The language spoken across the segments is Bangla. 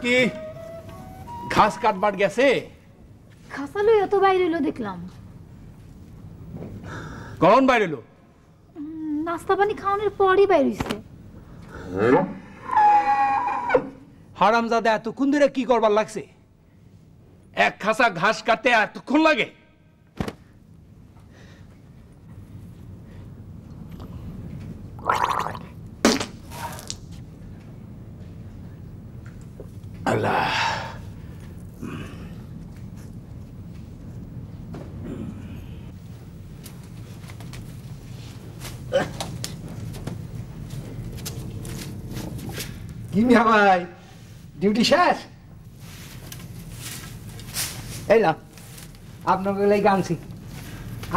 কি ঘাস কাটবার গেছে? খাসালো এত বাইরে এলো দেখলাম। কখন বাইরে এলো? নাস্তা পানি খাওয়ানোর পরই বাইরে হইছে। হারামজাদা এতক্ষণ ধরে কি করবার লাগছে? এক খাসা ঘাস কাটতে এতক্ষণ লাগে? আল্লাহ, কি মিয়া ভাই, ডিউটি শেষ? এই না আপনাকে এই গানছি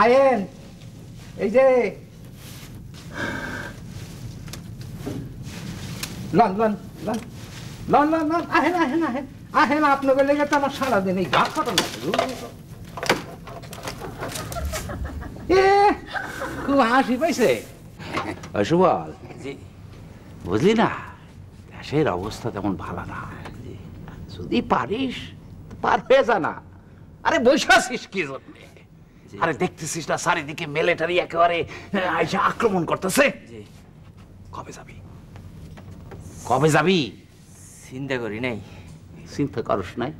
আয়েন, এই যে loan loan loan loan loan loan আহেন আহেন আহেন আহেন, আপনাকে লেগে তো আমার সারাদিন এই ঘাট কাটা লাগে। খুব হাসি পাইছে। সুবল, বুঝলি না, দেশের অবস্থা তেমন ভালো না। যদি পারিস পার হয়ে যা না। আরে বসে কি জন্য? আরে দেখতেছিস না চারিদিকে মিলিটারি একেবারে আইসা আক্রমণ করতেছে। কবে যাবি? কবে যাবি? চিন্তা করি নাই। চিন্তা করস নাই?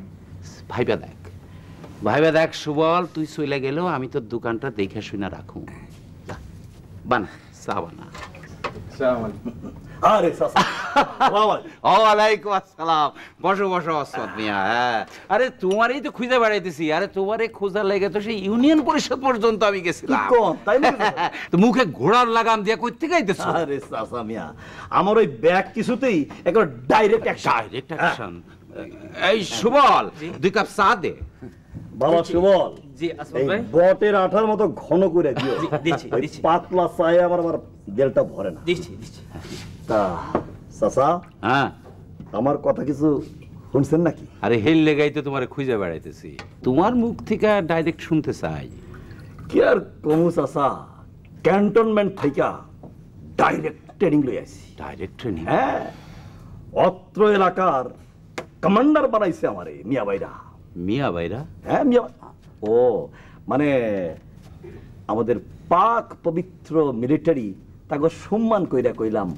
ভাইবা দেখ, ভাইবা দেখ সুবল, তুই চলে গেলেও আমি তোর দোকানটা দেখে শুনে রাখুন। বানা চা বানা। ওয়ালাইকুম আসসালাম। বসো বসো আসসাদ মিয়া। হ্যাঁ, আরে তোমারই তো খুঁজে বেড়াইতেছি। আরে তোমারে খোঁজা লেগে তো সেই ইউনিয়ন পরিষদ পর্যন্ত আমি গেছিলাম। তো মুখে ঘোড়ার লাগাম দিয়ে কই থেকে আইতেছো? আরে চাচা মিয়া, আমার ওই ব্যাগ কিছুতেই একবার ডাইরেক্ট অ্যাকশন। এই সুবল, 2 কাপ চা দে। বাবা সুবল, জি আসমান ভাই, বটের আঠার মতো ঘন করে দিও। দিচ্ছি ওই দিচ্ছি পাতলা চায়ে আমার দেলটা ভরে না। দিচ্ছি দিচ্ছি। তা চাচা, হ্যাঁ, আমার কথা কিছু শুনছেন নাকি? আরে হেল লেগাই তো তোমারে খুঁজে বেড়াইতেছি। তোমার মুখ থেকে ডাইরেক্ট শুনতে চাই। কি আর কমু চাচা, ক্যান্টনমেন্ট থেকে ডাইরেক্ট ট্রেনিং লই আইছি। Direct training? হ্যাঁ, অত্র এলাকার কমান্ডার বানাইছে আমারে মিয়া ভাইরা। মিয়া ভাইরা? হ্যাঁ মিয়া। ও মানে আমাদের পাক পবিত্র মিলিটারি তাকে সম্মান কইরা কইলাম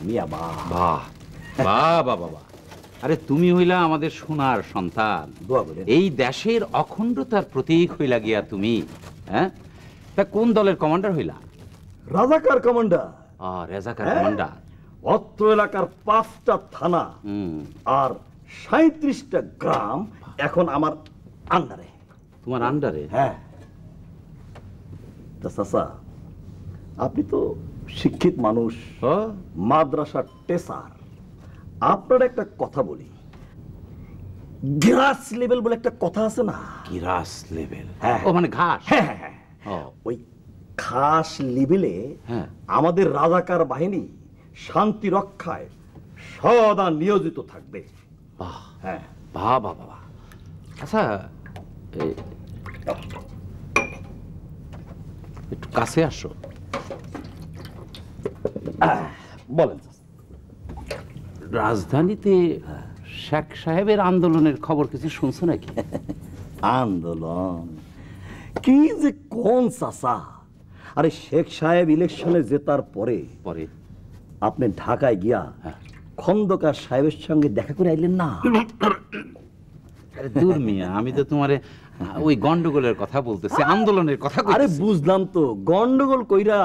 মিয়া বা। বাহ বাহ বাহ বাহ। আরে তুমি হইলা আমাদের সোনার সন্তান। দোয়া করেন। এই দেশের অখণ্ডতার প্রতীক হইলা গিয়া তুমি। হ্যাঁ, তা কোন দলের কমান্ডার হইলা? রাজাকার কমান্ডার। রাজাকার কমান্ডার। অত্র এলাকার 5টা থানা আর 37টা গ্রাম এখন আমার আন্ডারে। তোমার আন্ডারে? হ্যাঁ। তা চাচা, আপনি তো শিক্ষিত মানুষ, মাদ্রাসার টেসার। আপনার একটা কথা বলি, গ্রাস লেভেল বলে একটা কথা আছে না? গ্রাস লেভেল? হ্যাঁ, ও মানে ঘাস। হ্যাঁ হ্যাঁ হ্যাঁ, ওই ঘাস লেভেলে আমাদের রাজাকার বাহিনী শান্তি রক্ষায় সদা নিয়োজিত থাকবে। বাহ, হ্যাঁ, বাহ বাহ বাহ। আচ্ছা, একটু কাছে আসো। বলেন। রাজধানীতে শেখ সাহেবের আন্দোলনের খবর কিছু শুনছো নাকি? আন্দোলন কি যে কোন চাচা! আরে শেখ সাহেব ইলেকশনে জেতার পরে পরে আপনি ঢাকায় গিয়া খন্দকার সাহেবের সঙ্গে দেখা করে আইলেন না? দূর মিয়া, আমি তো তোমারে ওই গন্ডগোলের কথা বলতেছি, আন্দোলনের কথা। আরে বুঝলাম তো, গন্ডগোল কইরা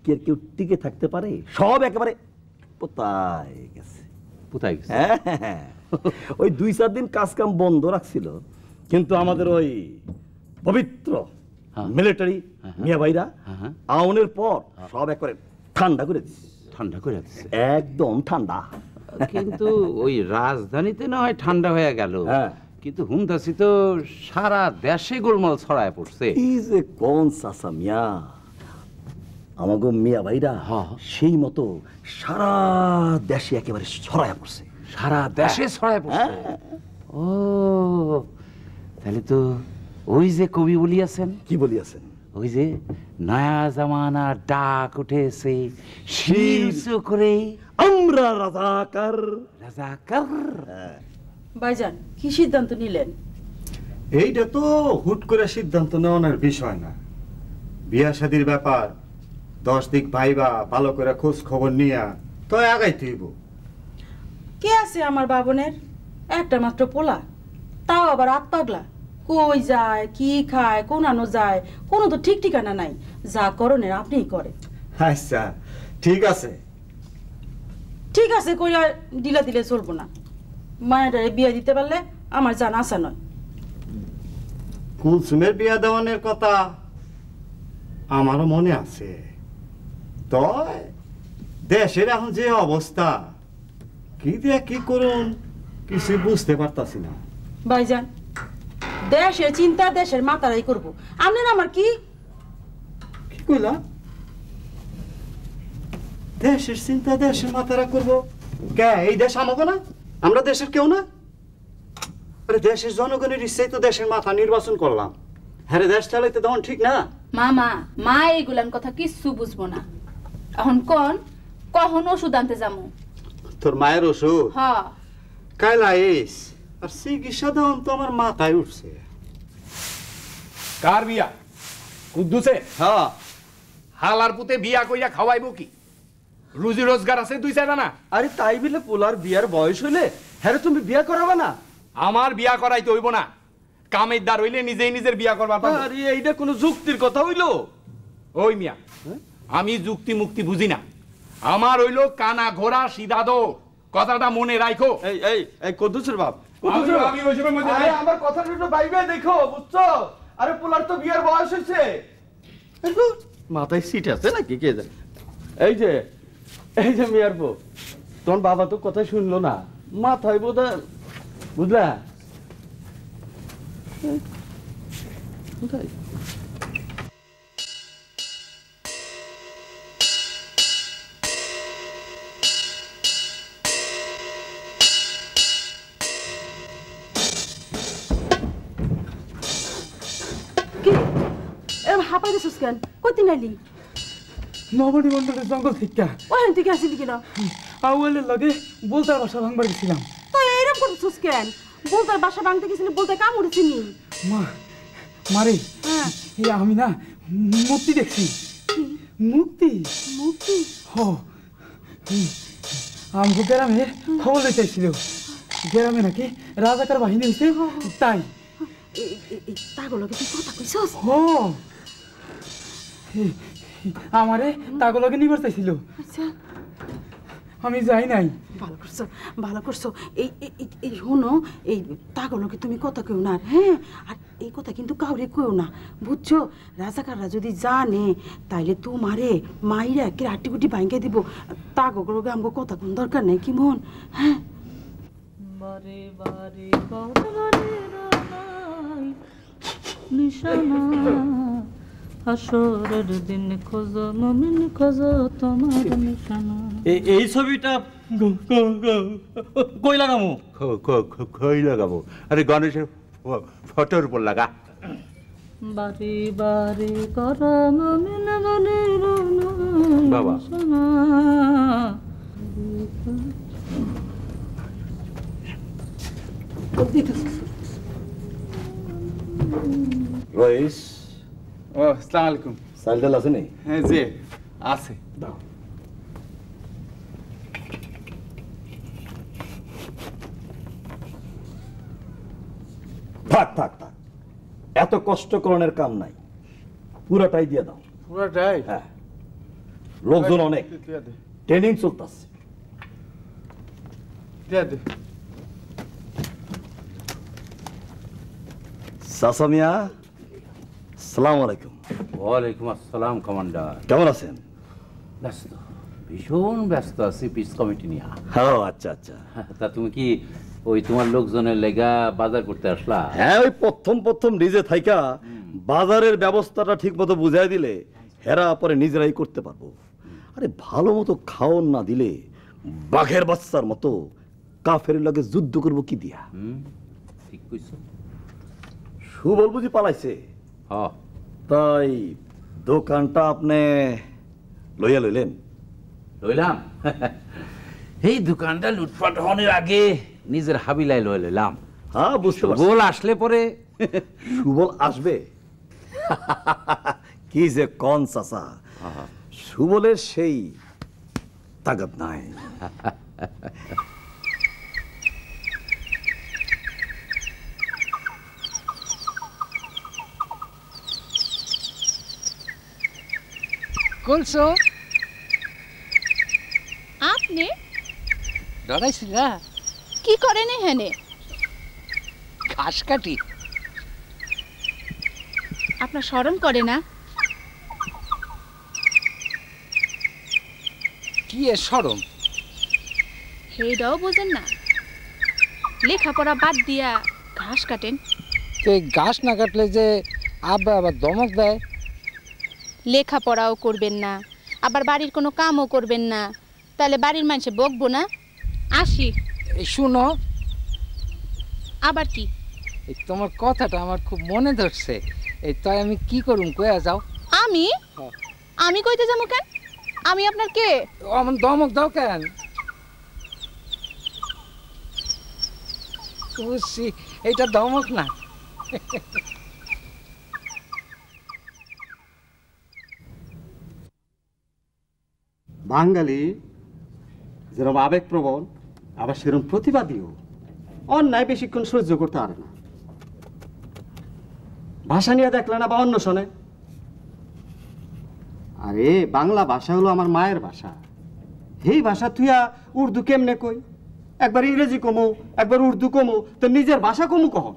কি আর কেউ টিকে থাকতে পারে? সব একেবারে পোতায় গেছে। পোতায় গেছে? হ্যাঁ, ওই 2-4 দিন কাজ কাম বন্ধ রাখছিল, কিন্তু আমাদের ওই পবিত্র মিলিটারি মিয়া ভাইরা আউনের পর সব একেবারে ঠান্ডা করে দিচ্ছে। ঠান্ডা করে দিচ্ছে? একদম ঠান্ডা। কিন্তু ওই রাজধানীতে না হয় ঠান্ডা হয়ে গেল, কিন্তু হুমতাসি তো সারা দেশে গোলমাল ছড়ায় পড়ছে। এই যে কোন চাচা মিয়া, আমাগো মিয়া ভাইরা সেই মতো সারা দেশে একেবারে ছড়ায় পড়ছে। সারা দেশে ছড়ায় পড়ছে? ও, তাহলে তো ওই যে কবি বলিয়াছেন। কি বলিয়াছেন? ওই যে নয়া জামানার ডাক উঠেছে শির করে আমরা রাজাকার। রাজাকার? ভাইজান কি সিদ্ধান্ত নিলেন? এইটা তো হুট করে সিদ্ধান্ত নেওয়ার বিষয় না, বিয়া শাদির ব্যাপার। 10 দিক ভাইবা ভালো করে খোঁজ খবর নিয়া তো আগাইতে হইব। কে আছে আমার বাবনের? একটা মাত্র পোলা, তাও আবার আত্মাগলা। কই যায়, কি খায়, কোন আনো যায়, কোনো তো ঠিক ঠিকানা নাই। যা করণের আপনিই করে। আচ্ছা ঠিক আছে। ঠিক আছে কইরা দিলা দিলে চলবো না। মায়েরারে বিয়ে দিতে পারলে আমার জানা আসা নয়। কুলসুমের বিয়া দেওয়ানের কথা আমারও মনে আছে, তয় দেশের এখন যে অবস্থা, কি দিয়ে কি করুন কিছু বুঝতে পারতাছি না। ভাইজান দেশের চিন্তা দেশের মাতারাই করবো, আপনার আমার কি? কি কইলা? দেশের চিন্তা দেশের মাথারা করব? কে এই দেশ আমাকে না? আমরা দেশের কেউ না? আরে দেশের জনগণের ইচ্ছাই তো দেশের মাথা নির্বাচন করলাম। হ্যাঁ দেশ চালাইতে তখন ঠিক না? মামা মা এইগুলান কথা কিচ্ছু বুঝবো না। এখন কখন ওষুধ আনতে যাবো? তোর মায়ের ওষুধ হ কাল আইস, আর চিকিৎসা দেওয়ান তো আমার মাথায় উঠছে। কার বিয়া? কুদ্দুসে? হ্যাঁ। হালার পুতে বিয়া কইয়া খাওয়াইবো কি? রুজি রোজগার আছে 2-4 আনা। আরে তাই বলে পোলার বিয়ার বয়স হইলে হ্যাঁ তুমি বিয়া করাবে না? আমার বিয়া করাইতে হইব না, কামেরদার হইলে নিজেই নিজের বিয়া করবার পারবো। আরে এইটা কোনো যুক্তির কথা হইলো? ওই মিয়া, আমি যুক্তি মুক্তি বুঝি না। আমার হইলো কানা ঘোড়া সিধা দো, কথাটা মনে রাখো। এই এই এই কদ্দুসের বাপ, আমি ওইসবের মধ্যে নাই। আমার কথাটা একটু বাইবে দেখো, বুঝছো? আরে পোলার তো বিয়ার বয়স হয়েছে। মাথায় সিট আছে নাকি কে জানে? এই যে মিয়ার বউ, তোমার বাবা তো কথা শুনলো না, মাথায় বোধহয়, বুঝলা? কোথায়? হাঁপাই দিছিস কেন? কতি নাইলি? নবনী মন্ডলের জঙ্গল থেকে ওখান থেকে আসিলি কিনা? আউয়ালের লগে বলতার বাসা ভাঙবার গেছিলাম। তো এরকম করছিস কেন? বলতার বাসা ভাঙতে গেছিলি, বলতে কামড়েছিনি? মারে হ্যাঁ। এই আমি না মুক্তি দেখছি। মুক্তি? মুক্তি? হ, আমগো গ্রামে খবর লইতেছিল, গ্রামে নাকি রাজাকার বাহিনী হইছে, তাই। তাগুলোকে তুই কথা কইছস? হ, আমারে তাগুলোকে নিবার চাইছিল, আচ্ছা আমি যাই নাই। ভালো করছো, ভালো করছো। এই শোনো, এই তাগুলোকে তুমি কথা কেউ না, হ্যাঁ? আর এই কথা কিন্তু কাউরে কেউ না, বুঝছো? রাজাকাররা যদি জানে তাইলে তোমারে মাইরা একে আটি গুটি ভাঙ্গে দিব। তাগুলোকে আমগো কথা কোন দরকার নেই, কি মন? হ্যাঁ। বারে বারে নিশানা হাসরের দিন খোঁজো মুমিন খোঁজো তোমার নিশানা। এই ছবিটা কই লাগামু? কই লাগাবো? আরে গণেশের ফটোর উপর লাগা। বারে বারে করা মুমিন বলে বাবা রইস, ও আসসালামু আলাইকুম। সাইলডাল আছে নি? হ্যাঁ জি আছে। দাও। থাক থাক থাক, এত কষ্ট করণের কাম নাই, পুরাটাই দিয়ে দাও। পুরাটাই? হ্যাঁ, লোকজন অনেক, ট্রেনিং চলতেছে। চাচা মিয়া, সালাম আলাইকুম। ওয়ালাইকুম আসসালাম কমান্ডার। কেমন আছেন? ব্যস্ত, ভীষণ ব্যস্ত আছি পিস কমিটি নিয়ে। হ্যাঁ, আচ্ছা আচ্ছা। তা তুমি কি ওই তোমার লোকজনের লেগা বাজার করতে আসলা? হ্যাঁ, ওই প্রথম নিজে থাইকা বাজারের ব্যবস্থাটা ঠিক মতো বুঝাই দিলে হেরা পরে নিজেরাই করতে পারবো। আরে ভালো মতো খাওন না দিলে বাঘের বাচ্চার মতো কাফের লাগে যুদ্ধ করবো কি দিয়া? ঠিক কইছো। সুবল বুঝি পালাইছে? হ্যাঁ। তাই দোকানটা আপনি লইয়া লইলেন? লইলাম। এই দোকানটা লুটপাট হওয়ার আগে নিজের হাবিলায় লয়ে লইলাম। হ্যাঁ বুঝতে পারছি। সুবল আসলে পরে সুবল আসবে? কি যে কন চাচা, সুবলের সেই তাগত নাই। কলসো আপনি ডরাইছি না, কি করেন এখানে? ঘাস কাটি। আপনার শরম করে না? কি এ শরম? সেইটাও বোঝেন না? লেখাপড়া বাদ দিয়া ঘাস কাটেন। তো এই ঘাস না কাটলে যে আব্বা আবার ধমক দেয়। লেখাপড়াও করবেন না, আবার বাড়ির কোনো কামও করবেন না, তাহলে বাড়ির মানুষে বকবো না? আসি। এই শুনো, আবার কি? এই তোমার কথাটা আমার খুব মনে ধরছে। এই তাই আমি কি করুম, কয়া যাও। আমি আমি কইতে যাবো কেন? আমি আপনার কে? আমার ধমক দাও কেন? বুঝছি, এইটা ধমক না। বাঙালি যেরকম আবেগপ্রবণ আবার সেরকম প্রতিবাদীও, অন্যায় বেশিক্ষণ সহ্য করতে পারে না। ভাষা নিয়ে দেখলে না বা অন্য শোনে? আরে বাংলা ভাষা হলো আমার মায়ের ভাষা। এই ভাষা তুইয়া উর্দু কেমনে কই? একবার ইংরেজি কমু, একবার উর্দু কমু, তো নিজের ভাষা কমু কখন?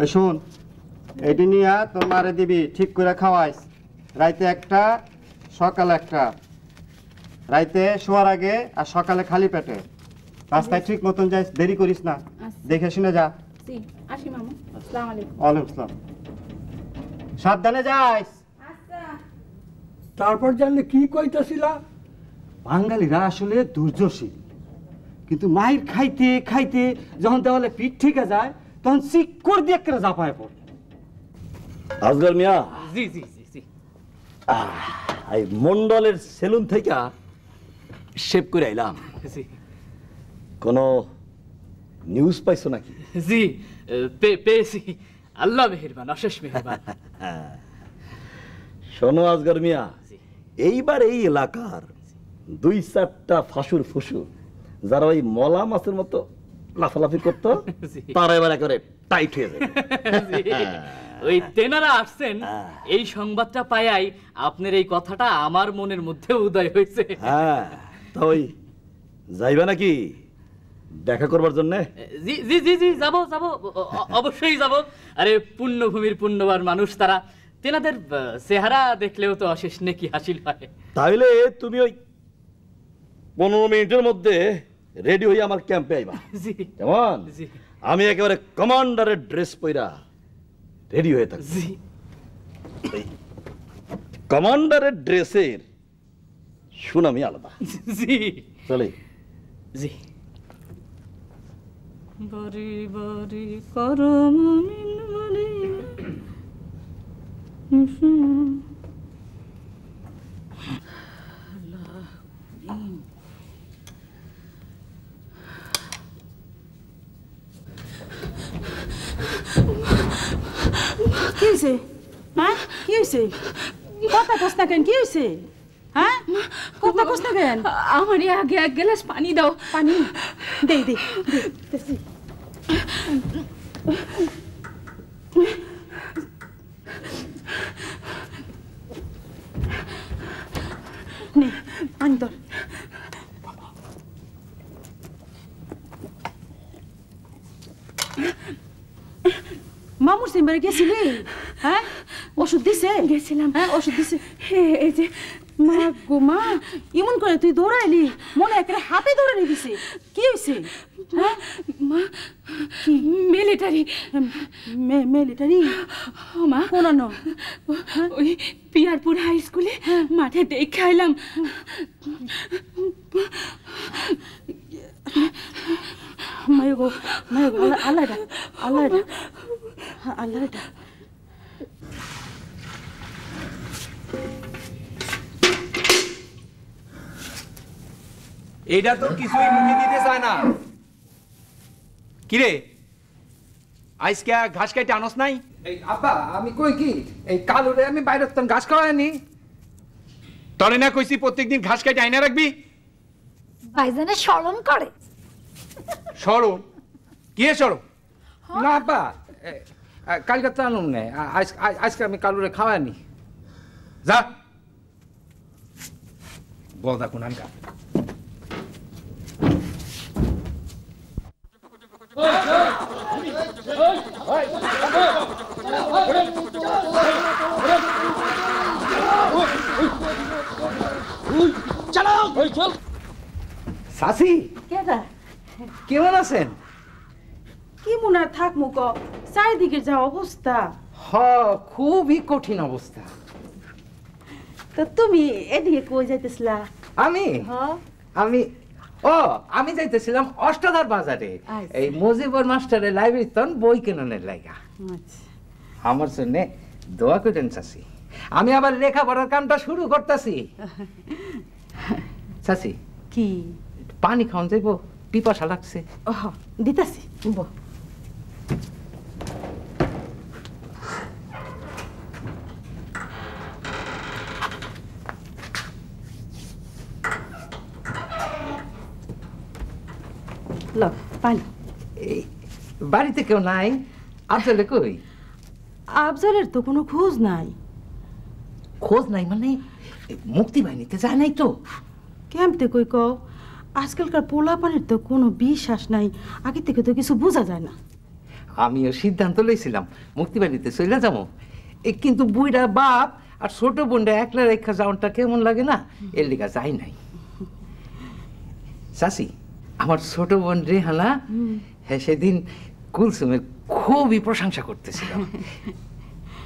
এই শোন, এটি নিয়ে তোর মারে দিবি, ঠিক করে খাওয়াইস। রাইতে একটা, সকালে একটা। রাইতে শোয়ার আগে আর সকালে খালি পেটে। রাস্তায় ঠিক মতন যাইস, দেরি করিস না। দেখে শুনে যা। জি, আসি মামু। আসসালামু আলাইকুম। ওয়ালাইকুম আসসালাম। সাবধানে যাইস। তারপর জানলে কি কইতাছিলা? বাঙালিরা আসলে দুর্যশীল, কিন্তু মায়ের খাইতে খাইতে যখন দেওয়ালে পিঠ ঠিকে যায় তখন চিক্কর দিয়ে একটা জাপায় পড়ে। আজগর মিয়া, জি জি জি জি। এই মন্ডলের সেলুন থেকে শেভ করে আইলাম। জি কোনো নিউজ পাইছো নাকি? জি, পেয়েছি। আল্লাহ মেহেরবান, অশেষ মেহেরবান। শোনো আজগর মিয়া, এইবার এই এলাকার 2-4টা ফাঁসুর ফুসুর যারা ওই মলা মাছের মতো লাফালাফি করতো, তারা এবার একেবারে টাইট হয়ে যাবে। ওই তেনারা আসছেন, এই সংবাদটা পাইয়াই আপনার এই কথাটা আমার মনের মধ্যে উদয় হয়েছে। হ্যাঁ, তা ওই যাইবা নাকি দেখা করবার জন্য? জি জি জি জি, যাবো যাবো, অবশ্যই যাবো। আরে পুণ্যভূমির পুণ্যবান মানুষ তারা, তেনাদের চেহারা দেখলেও তো অশেষ নেকি হাসিল হয়। তাহলে তুমি ওই 15 মিনিটের মধ্যে রেডি হয়ে আমার ক্যাম্পে আইবা। জি কেমন? জি আমি একেবারে কমান্ডারের ড্রেস পইরা রেডি হয়ে থাকি। জি, কমান্ডারের ড্রেসের সুনামি আলাদা। জি চলে। জি। বাড়ি বাড়ি করম মিন বাড়ি। কি হয়েছে? হ্যাঁ, কি হয়েছে? কথা কস না কেন? কি হয়েছে? হ্যাঁ, কথা কস না কেন? আমার আগে এক গ্লাস পানি দাও। পানি দে দে দে। নে পানি ধর। মামুর চেম্বারে গেছিলি? হ্যাঁ, ওষুধ দিছে? গেছিলাম। হ্যাঁ, ওষুধ দিছে। এই যে মা গো মা, এমন করে তুই দৌড়াইলি, মনে একটা হাতে দৌড়ানি দিছে। কি হয়েছে? হ্যাঁ মা, মিলিটারি। মিলিটারি? মা কোনানো? ওই পিয়ারপুর হাই স্কুলে মাঠে দেখে আইলাম। মায় গো আল্লাহ ডাক, আল্লাহ ডাক, আল্লাহ ডাক। এটা তো কিছুই মুখে দিতে চায় না। কিরে আজকে ঘাস কাইতে আনস নাই? এই আব্বা আমি কই কি এই কালুরে আমি বাইরে তো ঘাস খাওয়াইনি। তরে না কইছি প্রত্যেকদিন ঘাস কাইতে আইনা রাখবি। ভাইজানে শরম করে। সরম? কি সরম? না আব্বা কালকে তো আনুন না, আজকে আমি কালুরে খাওয়াইনি। যা বল দা কোন আনকা। সাসি কেডা কেমন আছেন? কি মনে থাক মুখ চারিদিকে যা অবস্থা। হ খুবই কঠিন অবস্থা। তো তুমি এদিকে কই যাইতেছিলা? আমি আমি যাইতেছিলাম অষ্টাধার বাজারে আচ্ছা। এই মুজিবুর মাস্টারের লাইব্রেরি তন বই কেনার লাগা। আচ্ছা আমার জন্য দোয়া করেন চাচি, আমি আবার লেখাপড়ার কামটা শুরু করতেছি। চাচি কি পানি খাওয়ান যাইব, পিপাসা লাগছে। দিতাছি বহ। লো পানি। এই বাড়িতে কেউ নাই? আফজলে কই? আফজলের তো কোনো খোঁজ নাই। খোঁজ নাই মানে মুক্তি বাহিনীতে যায় নাই তো? কেমতে কই কও, আজকালকার পোলাপানের তো কোনো বিশ্বাস নাই, আগে থেকে তো কিছু বোঝা যায় না। আমিও সিদ্ধান্ত লইছিলাম মুক্তি বাহিনীতে চলে যাবো, কিন্তু বুইরা বাপ আর ছোট বোনটা একলা রেখা যাওয়াটা কেমন লাগে না, এর লিগা যাই নাই। চাচি আমার ছোট বোন রেহানা হ্যাঁ সেদিন কুলসুমের খুবই প্রশংসা করতেছিল।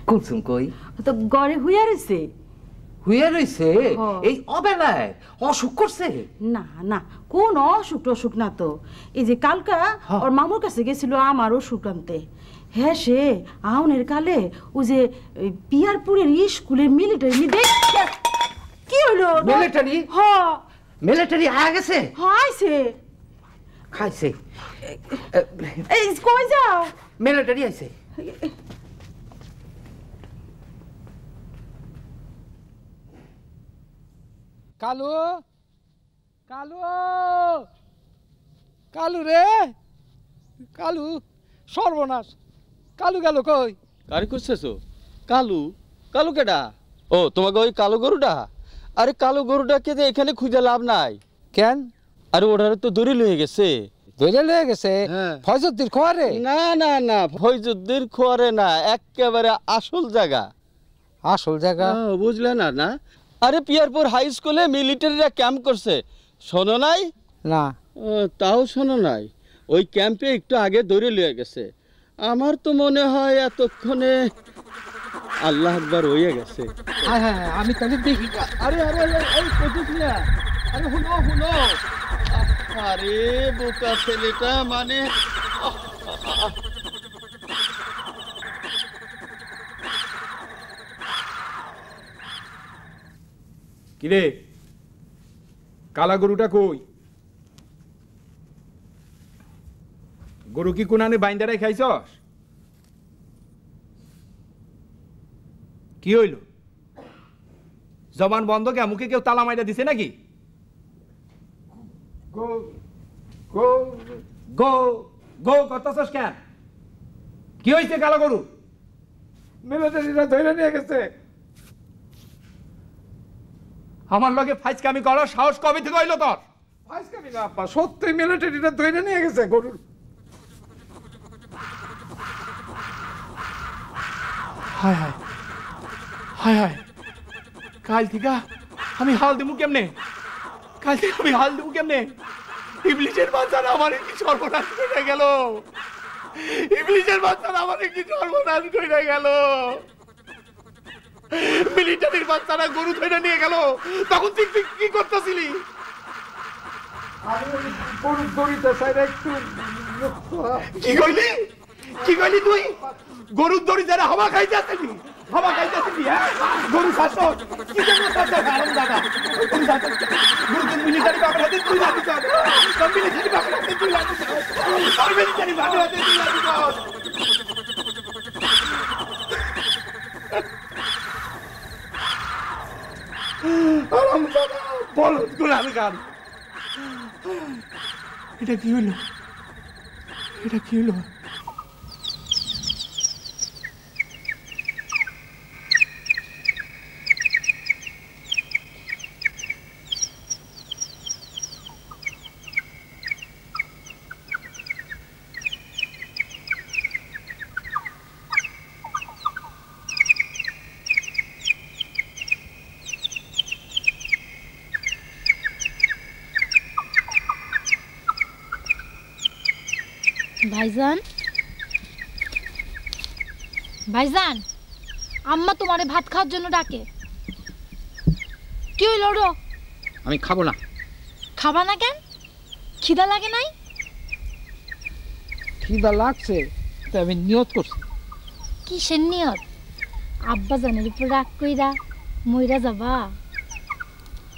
কুলসুম কই? তো গড়ে হুইয়া রয়েছে। হুইয়া রইছে? এই অবেলায় অসুখ করছে? না না কোন অসুখ টসুখ না তো, এই যে কালকা ওর মামুর কাছে গেছিল আমার অসুখ আনতে। হ্যাঁ সে আউনের কালে ও যে পিয়ারপুরের স্কুলের মিলিটারি কি হইলো? মিলিটারি? হ মিলিটারি আয়া গেছে? আইছে। খাইছে? এই কই যাও? মিলিটারি আইছে। কালু কালু কালু রে কালু, সর্বনাশ, কালু গেল কই? কারি করতেছো? কালু? কালু কেডা? ও তোমাকে ওই কালো গরুটা? আরে কালো গরুটাকে যে এখানে খুঁজে লাভ নাই। কেন? আরে ওটারে তো দড়ি লয়ে গেছে। ধরে লয়ে গেছে? হ্যাঁ। ফয়জুদ্দিন খোয়ারে? না না না, ফয়জুদ্দিন খোয়ারে না, একেবারে আসল জায়গা। আসল জায়গা? বুঝলে না? না আরে পিয়ারপুর হাই স্কুলে মিলিটারিরা ক্যাম্প করছে, শোনো নাই? না। তাও শোনো নাই? ওই ক্যাম্পে একটু আগে দৌড়ে লয়ে গেছে। আমার তো মনে হয় এতক্ষণে আল্লাহ আকবার হয়ে গেছে। হ্যাঁ হ্যাঁ আমি তাহলে দেখি। আরে আরে আরে এই কতুক না, আরে হুনো হুনো, আরে বোকা ছেলেটা মানে কিরে কালা গরুটা কই? গরু কি কোনানে বাইন্দারাই খাইছস? কি হইল? জবান বন্ধ কে? মুখে কেউ তালা মাইরা দিছে নাকি? গো গো গো গো করতেছস কেন? কি হইছে কালা গরু? মিলিটারিরা ধরে নিয়ে গেছে। আমার লগে ফাইজকামি করার সাহস কবে থেকে হইল তোর? ফাইজকামি না আব্বা, সত্যি মিলিটারিরা ধরে নিয়ে গেছে গরুর। হায় হায় হায় হায়, কাল থেকে আমি হাল দেবো কেমনে? কাল থেকে আমি হাল দেবো কেমনে? ইবলিশের বাচ্চারা আমার কি সর্বনাশ করে গেল! ইবলিশের বাচ্চারা আমার কি সর্বনাশ করে গেল! মিলিটারির বাচ্চারা গরু ধরে নিয়ে গেল, তখন তুই কি করতেছিলি? গরুর দড়িতে সাইডে একটু কি কইলি? কি কইলি তুই? গরুর দড়ি যারা হাওয়া খাইতে আসেনি? হাওয়া খাইতেছি কি হ্যাঁ গরু শাসক কি জন্য শাসক আরাম দাদা গরু শাসক গরুকে মিলিটারি বাবার হাতে তুই লাগি কর সব মিলিটারি বাবার হাতে তুই লাগি কর সব মিলিটারি বাবার হাতে তুই লাগি কর আরাম দাদা বল গুলামি গান এটা কি হলো এটা কি হলো ভাইজান ভাইজান আম্মা তোমারে ভাত খাওয়ার জন্য ডাকে কি হইল রো আমি খাবো না খাবা না কেন খিদা লাগে নাই খিদা লাগছে তো আমি নিয়ত করছি কিসের নিয়ত আব্বা জানের উপর রাগ কইরা মইরা যাবা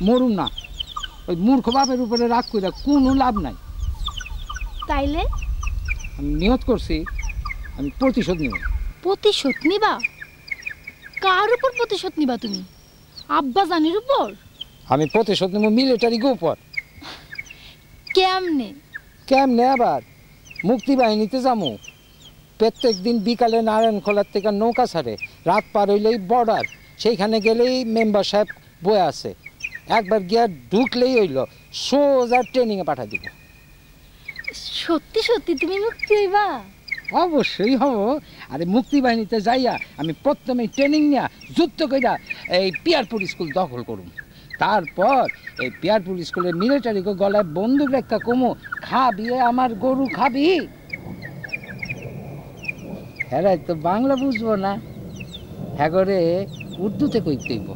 মরুম না ওই মূর্খ বাপের উপরে রাগ কইরা কোনো লাভ নাই তাইলে আমি নিয়ত করছি আমি প্রতিশোধ নেব প্রতিশোধ নিবা কার উপর প্রতিশোধ নিবা তুমি আব্বা জানের উপর আমি প্রতিশোধ নেব মিলিটারি উপর কেমনে কেমনে আবার মুক্তিবাহিনীতে যাবো প্রত্যেক দিন বিকালে নারায়ণ খোলার থেকে নৌকা ছাড়ে রাত পার হইলেই বর্ডার সেইখানে গেলেই মেম্বার সাহেব বয়ে আছে একবার গিয়া ঢুকলেই হইল সোজা ট্রেনিংয়ে পাঠা দিব সত্যি সত্যি তুমি মুক্তি হইবা অবশ্যই হব আরে মুক্তিবাহিনীতে যাইয়া আমি প্রথমে ট্রেনিং নিয়া যুদ্ধ কইরা এই পিয়ারপুর স্কুল দখল করুম তারপর এই পিয়ারপুর স্কুলের মিলিটারিকে গলায় বন্দুক রেখা কমো খাবি আমার গরু খাবি হ্যাঁ তো বাংলা বুঝবো না হ্যাঁ করে উর্দুতে কইতেইব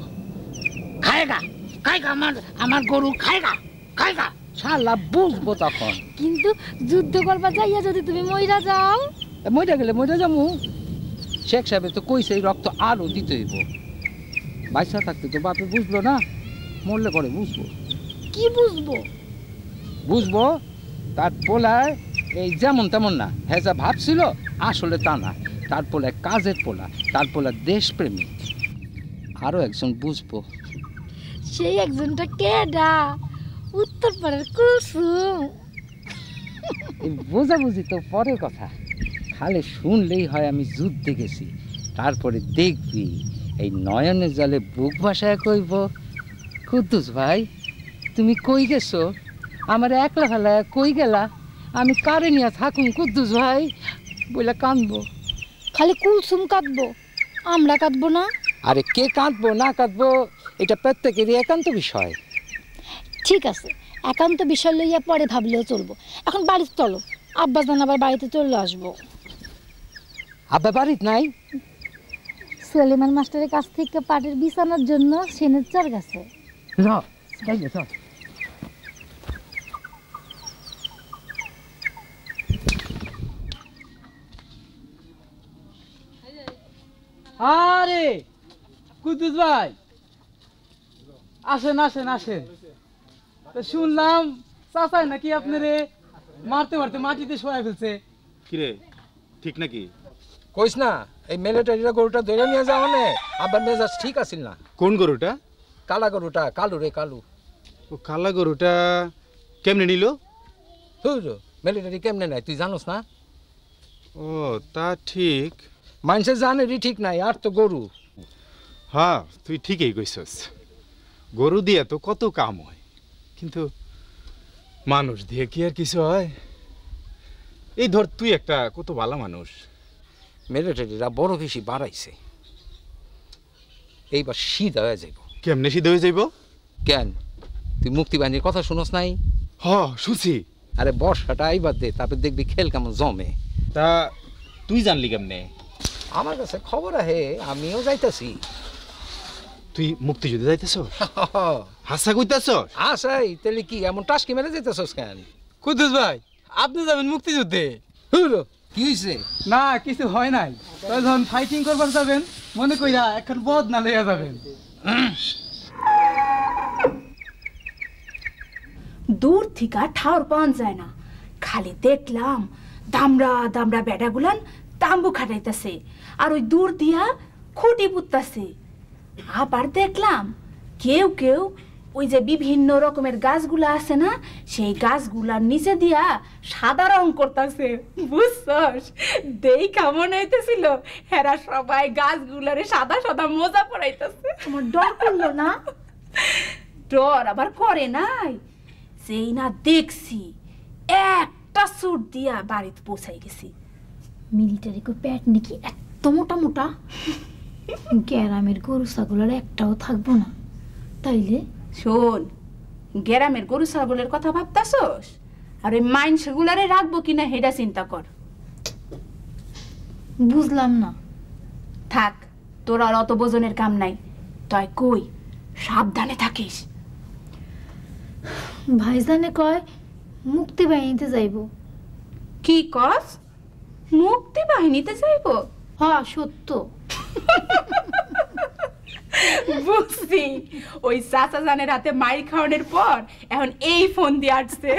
খায়গা খায়গা আমার গরু খায়গা খায়গা শালা বুঝবো তখন কিন্তু যুদ্ধ করবা যাইয়া যদি তুমি মইরা যাও মইরা গেলে মইরা যাবো শেখ সাহেব তো কইছে এই রক্ত আরও দিতে হইব বাইসা থাকতে তো বাপে বুঝলো না মরলে পরে বুঝবো কি বুঝবো বুঝবো তার পোলায় এই যেমন তেমন না হ্যাঁ যা ভাবছিল আসলে তা না তার পোলায় কাজের পোলা তার পোলা দেশপ্রেমিক আরও একজন বুঝবো সেই একজনটা কেডা উত্তর পাড়ার কুলসুম এই বোঝাবুঝি তো পরের কথা খালি শুনলেই হয় আমি যুদ্ধে গেছি তারপরে দেখবি এই নয়নের জলে বুক ভাসায় কইব কুদ্দুস ভাই তুমি কই গেছো আমার একলা ফেলায় কই গেলা আমি কারে নিয়ে থাকুন কুদ্দুস ভাই বলে কাঁদবো খালি কুলসুম কাঁদবো আমরা কাঁদবো না আরে কে কাঁদবো না কাঁদবো এটা প্রত্যেকেরই একান্ত বিষয় ঠিক আছে একান্ত বিষয় লইয়া পরে ভাবলেও চলবো এখন বাড়িতে চলো আব্বা জান আবার বাড়িতে চলে আসবো আব্বা বাড়িতে নাই সুলেমান মাস্টারের কাছ থেকে পাটের বিছানার জন্য সেনের চর গেছে আরে কুদ্দুস ভাই আসেন আসেন আসেন তো শুনলাম চাচাই নাকি আপনারে মারতে মারতে মাটিতে শোয়া ফেলছে কিরে ঠিক নাকি কইস না এই মিলিটারিরা গরুটা ধরে নিয়ে যাও নে আবার মেজাজ ঠিক আছিল না কোন গরুটা কালা গরুটা কালু রে কালু ও কালা গরুটা কেমনে নিল মিলিটারি কেমনে নাই তুই জানোস না ও তা ঠিক মানুষের জানেরই ঠিক নাই আর তো গরু হ্যাঁ তুই ঠিকই কইছস গরু দিয়ে তো কত কাম হয় কিন্তু মানুষ দিয়ে কি আর কিছু হয় এই ধর তুই একটা কত ভালো মানুষ মিলিটারিরা বড় বেশি বাড়াইছে এইবার সিধা হয়ে যাইব কেমনে সিধা হয়ে যাইব কেন তুই মুক্তিবাহিনীর কথা শুনস নাই হ শুনছি আরে বর্ষাটা এইবার দে তারপর দেখবি খেল কেমন জমে তা তুই জানলি কেমনে আমার কাছে খবর আহে আমিও যাইতাছি তুই মুক্তিযুদ্ধে যাইতেছস হাসা কইতাছস আসাই তাহলে কি এমন টাসকি মেরে যাইতেছস কেন কুদ্দুস ভাই আপনি যাবেন মুক্তিযুদ্ধে কি হইছে? না কিছু হয় নাই, তবে যখন ফাইটিং করবার যাবেন মনে কইরা এখন বদ না লইয়া যাবেন। দূর থেকে ঠাউর পাওয়া যায় না, খালি দেখলাম দামড়া দামড়া বেটাগুলান তাম্বু খাটাইতেছে আর ওই দূর দিয়া খুঁটি পুঁততেছে। আবার দেখলাম কেউ কেউ ওই যে বিভিন্ন রকমের গাছগুলা আছে না, সেই গাছগুলার নিচে দিয়া সাদা রং করতেছে। বুঝছস, দেখা মনে হইতেছিল হেরা সবাই গাছগুলারে সাদা সাদা মোজা পরাইতেছে। তোমার ডর করলো না? ডর আবার করে নাই, যেই না দেখছি একটা সুট দিয়া বাড়িতে পৌঁছাই গেছি। মিলিটারি কো প্যাট নাকি এত মোটা মোটা? গ্রামের গরু ছাগলের একটাও থাকবো না তাইলে? শোন, গ্রামের গরু ছাগলের কথা ভাবতাছস, আর ওই মাইনসগুলারে রাখবো কিনা হেডা চিন্তা কর। বুঝলাম না। থাক, তোর আর অত বোঝনের কাম নাই। তুই কই সাবধানে থাকিস। ভাইজানে কয় মুক্তি বাহিনীতে যাইব। কি কস? মুক্তি বাহিনীতে যাইব? হ্যাঁ সত্য। বুঝছি, ওই চাচা জানের হাতে মাইর খাওয়ানোর পর এখন এই ফোন দিয়ে আসছে।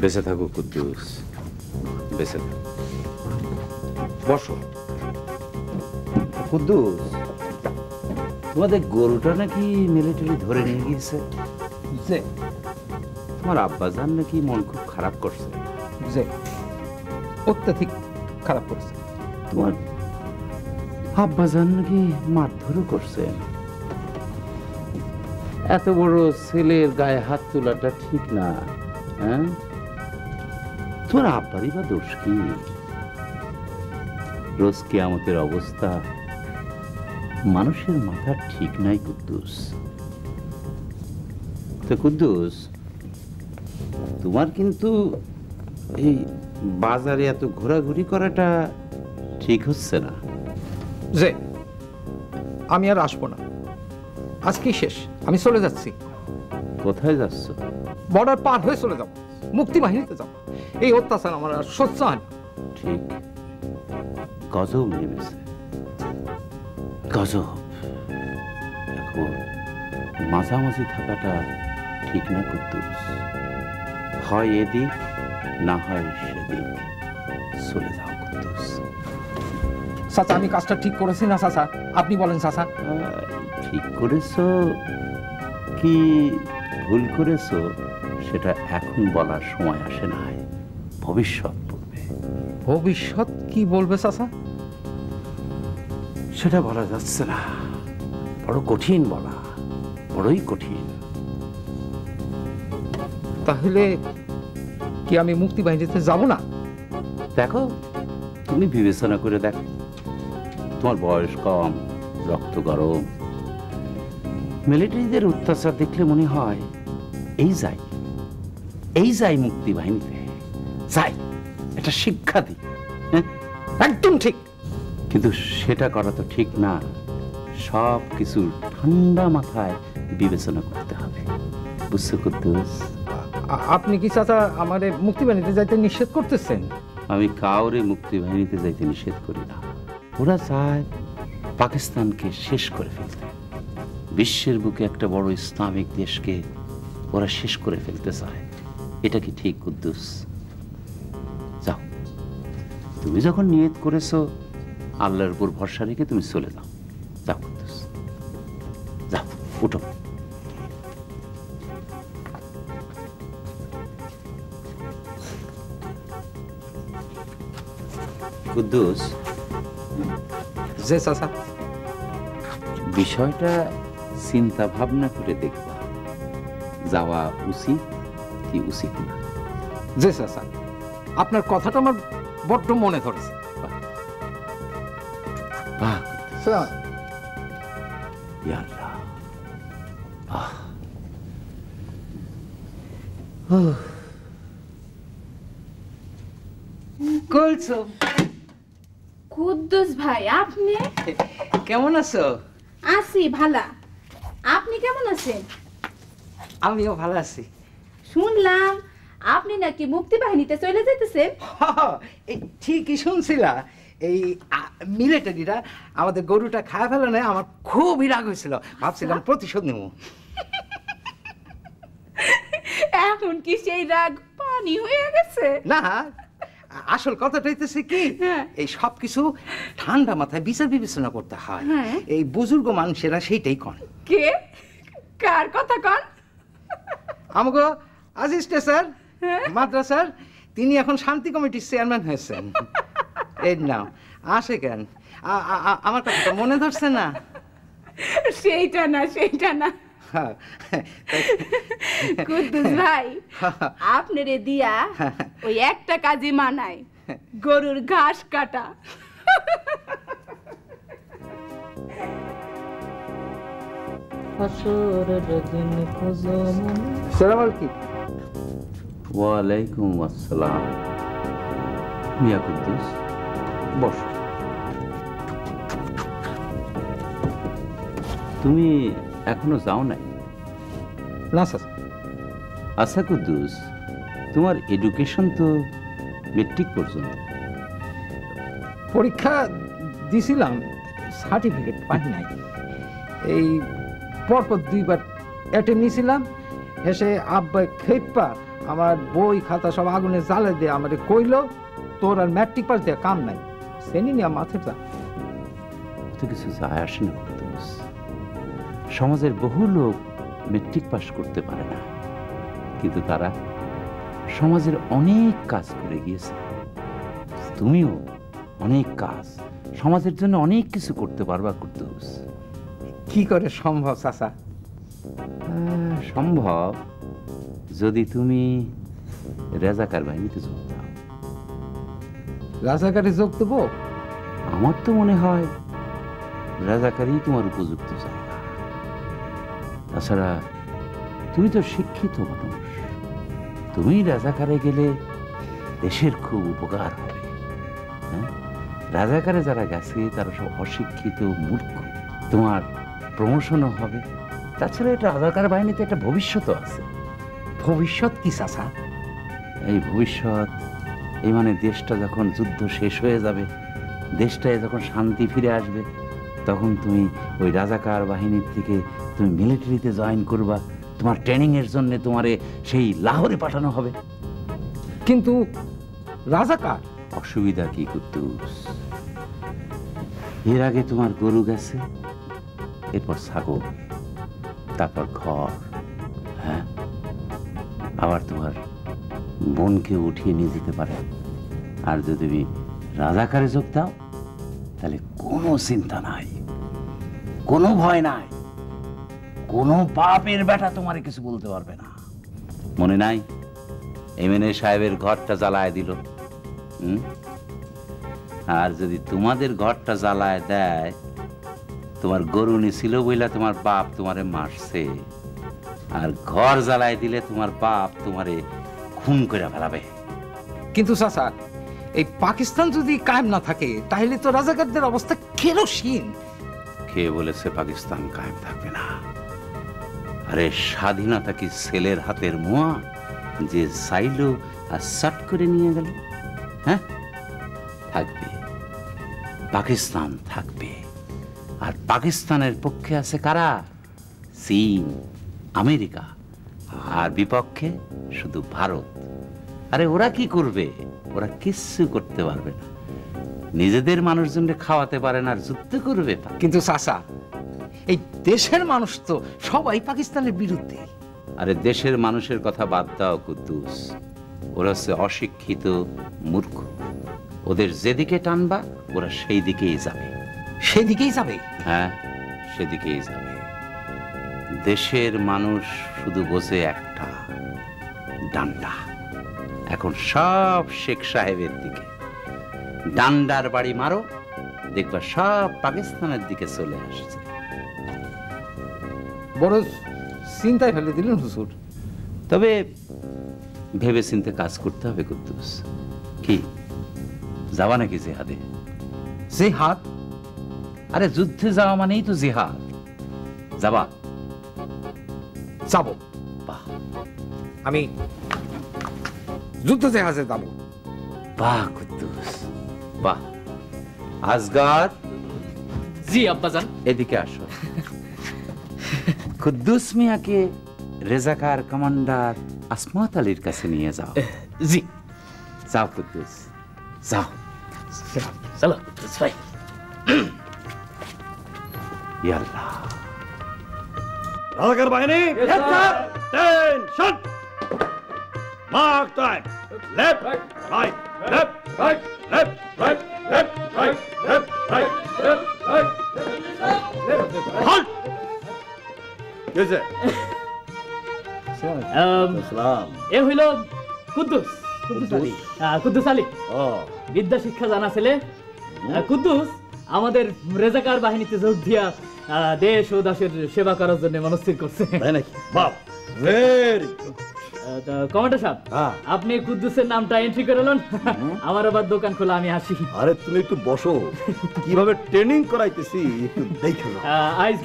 বেঁচে থাকো কুদ্দুস, বেঁচে থাকো। বসো। কুদ্দুস, তোমাদের গরুটা নাকি মিলিটারি ধরে নিয়ে গিয়েছে? যে তোমার আব্বাজান নাকি মন খুব খারাপ করছে? যে অত্যাধিক খারাপ করছে। তোমার আব্বাজান নাকি মারধরও করছে? এত বড় ছেলের গায়ে হাত তোলাটা ঠিক না। হ্যাঁ, তোমার আব্বারই বা দোষ কি? রোজ কিয়ামতের অবস্থা মানুষের মাথা ঠিক নাই কুদ্দুস। তো কুদ্দুস, তোমার কিন্তু এই বাজারে এত ঘোরাঘুরি করাটা ঠিক হচ্ছে না। যে আমি আর আসবো না, আজকেই শেষ, আমি চলে যাচ্ছি। কোথায় যাচ্ছ? বর্ডার পার হয়ে চলে যাব, মুক্তি বাহিনীতে যাব। এই অত্যাচার আমার আর সহ্য হয় না। ঠিক, গজব নেমেছে, গজব। এখন মাঝামাঝি থাকাটা ঠিক না কুদ্দুস। হয় এদিক না হয় সেদিক, চলে যাও কুদ্দুস। চাচা, আমি কাজটা ঠিক করেছি না চাচা? আপনি বলেন চাচা। ঠিক করেছো কি ভুল করেছো সেটা এখন বলার সময় আসে নাই, ভবিষ্যৎ বলবে। ভবিষ্যৎ কি বলবে চাচা? সেটা বলা যাচ্ছে না, বড় কঠিন বলা, বড়ই কঠিন। তাহলে কি আমি মুক্তি বাহিনীতে যাব না? দেখো, তুমি বিবেচনা করে দেখো, তোমার বয়স কম, রক্ত গরম। মিলিটারিদের অত্যাচার দেখলে মনে হয় এই যাই মুক্তি বাহিনীতে যাই, এটা শিক্ষা দিই। একদম ঠিক, কিন্তু সেটা করা তো ঠিক না। সব কিছু ঠান্ডা মাথায় বিবেচনা করতে হবে, বুঝছো কুদ্দুস? আপনি কি চাচা আমারে মুক্তি বাহিনীতে যাইতে নিষেধ করতেছেন? আমি কাউরে মুক্তি বাহিনীতে যাইতে নিষেধ করি না। ওরা চায় পাকিস্তানকে শেষ করে ফেলতে। বিশ্বের বুকে একটা বড় ইসলামিক দেশকে ওরা শেষ করে ফেলতে চায়। এটা কি ঠিক কুদ্দুস? যাও, তুমি যখন নিয়ত করেছো আল্লাহর উপর ভরসা রেখে তুমি চলে যাও। যাও কুদ্দুস, যাও, উঠো। কুদ্দুস, যে চাচা, বিষয়টা চিন্তা ভাবনা করে দেখবা, যাওয়া উচিত কি উচিত না। যে চাচা, আপনার কথাটা আমার বড্ড মনে ধরেছে। কুদ্দুস ভাই আপনি কেমন আছো? আছি ভালা। আপনি কেমন আছেন? আমিও ভালো আছি। শুনলাম আপনি নাকি মুক্তি বাহিনীতে চলে যেতেছেন। এই ঠিকই শুনছিলা। এই মিলিটারিরা আমাদের গরুটা খায় ফেলানো আমার খুবই রাগ হয়েছিল, ভাবছিলাম প্রতিশোধ নেব। এখন কি সেই রাগ পানি হয়ে গেছে? না, আসল কথাটা হইতেছে কি, এই সব কিছু ঠান্ডা মাথায় বিচার বিবেচনা করতে হয়। এই বুজুর্গ মানুষেরা সেইটাই কন। কে কার কথা কন? আমাকে আজিজটে স্যার মাদ্রাসার, তিনি এখন শান্তি কমিটির চেয়ারম্যান হয়েছেন। এই নাও আসে কেন, আমার কথাটা মনে ধরছে না? সেইটা না, সেইটা না কুদ্দুস ভাই, আপনারে দিয়া ওই একটা কাজই মানায়, গরুর ঘাস কাটা। ওয়ালাইকুম আসসালাম। মিয়া কুদ্দুস, বস। তুমি এখনো যাও নাই? না স্যার। আচ্ছা কুদ্দুস, তোমার এডুকেশন তো মেট্রিক পর্যন্ত। পরীক্ষা দিছিলাম, সার্টিফিকেট পাই নাই। এই পরপর 2 বার অ্যাটেম্প নিয়েছিলাম। হেসে আব্বা খেপা আমার বই খাতা সব আগুনে জ্বালে দিয়ে আমারে কইল, তোর আর ম্যাট্রিক পাস দিয়ে কাম নাই, শ্রেণী নিয়ে মাথে যা। তো কিছু যায় আসে না কুদ্দুস। সমাজের বহু লোক মেট্রিক পাস করতে পারে না, কিন্তু তারা সমাজের অনেক কাজ করে গিয়েছে। তুমিও অনেক কাজ, সমাজের জন্য অনেক কিছু করতে পারবা কুদ্দুস। কি করে সম্ভব চাচা? সম্ভব যদি তুমি রাজাকার বাহিনীতে যোগ দাও। রাজাকারে যোগ দেবো? আমার তো মনে হয় রাজাকারই তোমার উপযুক্ত জায়গা। তাছাড়া তুমি তো শিক্ষিত মানুষ, তুমি রাজাকারে গেলে দেশের খুব উপকার হবে। রাজাকারে যারা গেছে তারা সব অশিক্ষিত মূর্খ, তোমার প্রমোশনও হবে। তাছাড়া এটা রাজাকার বাহিনীতে একটা ভবিষ্যৎও আছে। ভবিষ্যৎ কি চাচা? এই ভবিষ্যৎ এই মানে দেশটা যখন যুদ্ধ শেষ হয়ে যাবে, দেশটায় যখন শান্তি ফিরে আসবে, তখন তুমি ওই রাজাকার বাহিনীর থেকে তুমি মিলিটারিতে জয়েন করবা। তোমার ট্রেনিং এর জন্য তোমারে সেই লাহোরে পাঠানো হবে। কিন্তু রাজাকার? অসুবিধা কি কুদ্দুস? এর আগে তোমার গরু গেছে, এরপর ছাগল, তারপর ঘর, হ্যাঁ, আবার তোমার বোনকে উঠিয়ে নিয়ে যেতে পারে। আর যদি তুমি রাজাকারে যোগ দাও, তাহলে কোনো চিন্তা নাই, কোনো ভয় নাই, কোনো বাপের বেটা তোমারে কিছু বলতে পারবে না। মনে নাই এমএনএ সাহেবের ঘরটা জ্বালায় দিল? আর যদি তোমাদের ঘরটা জ্বালায় দেয়, তোমার গরু নিছিল বইলা তোমার বাপ তোমারে মারছে, আর ঘর জ্বালায় দিলে তোমার বাপ তোমারে খুন করে ফেলাবে। কিন্তু চাচা, এই পাকিস্তান যদি কায়েম না থাকে, তাহলে তো রাজাকারদের অবস্থা কেরোসিন। কে বলেছে পাকিস্তান কায়েম থাকবে না? আরে স্বাধীনতা কি ছেলের হাতের মোয়া যে চাইলো আর সাট করে নিয়ে গেল? হ্যাঁ, থাকবে, পাকিস্তান থাকবে। আর পাকিস্তানের পক্ষে আছে কারা? চীন, আমেরিকা, আর বিপক্ষে শুধু ভারত। আরে ওরা কি করবে? ওরা কিচ্ছু করতে পারবে না। নিজেদের মানুষজনকে খাওয়াতে পারে না, আর যুদ্ধ করবে। কিন্তু চাচা, এই দেশের মানুষ তো সবাই পাকিস্তানের বিরুদ্ধে। আরে দেশের মানুষের কথা বাদ দাও কুদ্দুস, ওরা হচ্ছে অশিক্ষিত মূর্খ। ওদের যেদিকে টানবা ওরা সেই দিকেই যাবে। সেদিকেই যাবে? হ্যাঁ, সেদিকেই যাবে। দেশের মানুষ শুধু বোঝে একটা, ডান্ডা। এখন সব শেখ সাহেবের দিকে। ডান্ডার বাড়ি মারো, দেখবা সব পাকিস্তানের দিকে চলে আসছে। বড় চিন্তায় ফেলে দিলেন হুজুর। তবে ভেবে চিন্তে কাজ করতে হবে কুদ্দুস। কি যাবা নাকি জেহাদে? জিহাদ? আরে যুদ্ধে যাওয়া মানেই তো জিহাদ। যাবা? যাব। আমি যুদ্ধ জাহাজে যাব। বাহ কুদ্দুস, বাহ। আসগর। জি আব্বাজান। এদিকে আসো। কুদ্দুস মিয়াকে রেজাকার কমান্ডার আসমাত আলীর কাছে নিয়ে যাও। জি। যাও কুদ্দুস, যাও। চলো কুদ্দুস ভাই। ইয়াল্লাহ। রাজাকার বাহিনী, tension. Mark time. Left, right, left, right, left, right, left, right, left, right, left, right. halt। কেছে? সালাম। এ হইল কুদ্দুস। কুদ্দুস আলী। বিদ্যা শিক্ষা জানা ছেলে। কুদ্দুস আমাদের রেজাকার বাহিনীতে যোগ দিয়া দেশ ও দাসের সেবা করার জন্য মনস্থির করছে। তাই নাকি? বাহ, ভেরি গুড। কমান্ডার সাহেব, আপনি কুদ্দুসের নামটা এন্ট্রি করে নেন। আমার আবার দোকান খোলা, আমি আসি। আরে তুমি একটু বসো, কিভাবে ট্রেনিং করাইতেছি একটু দেখো না। আইজ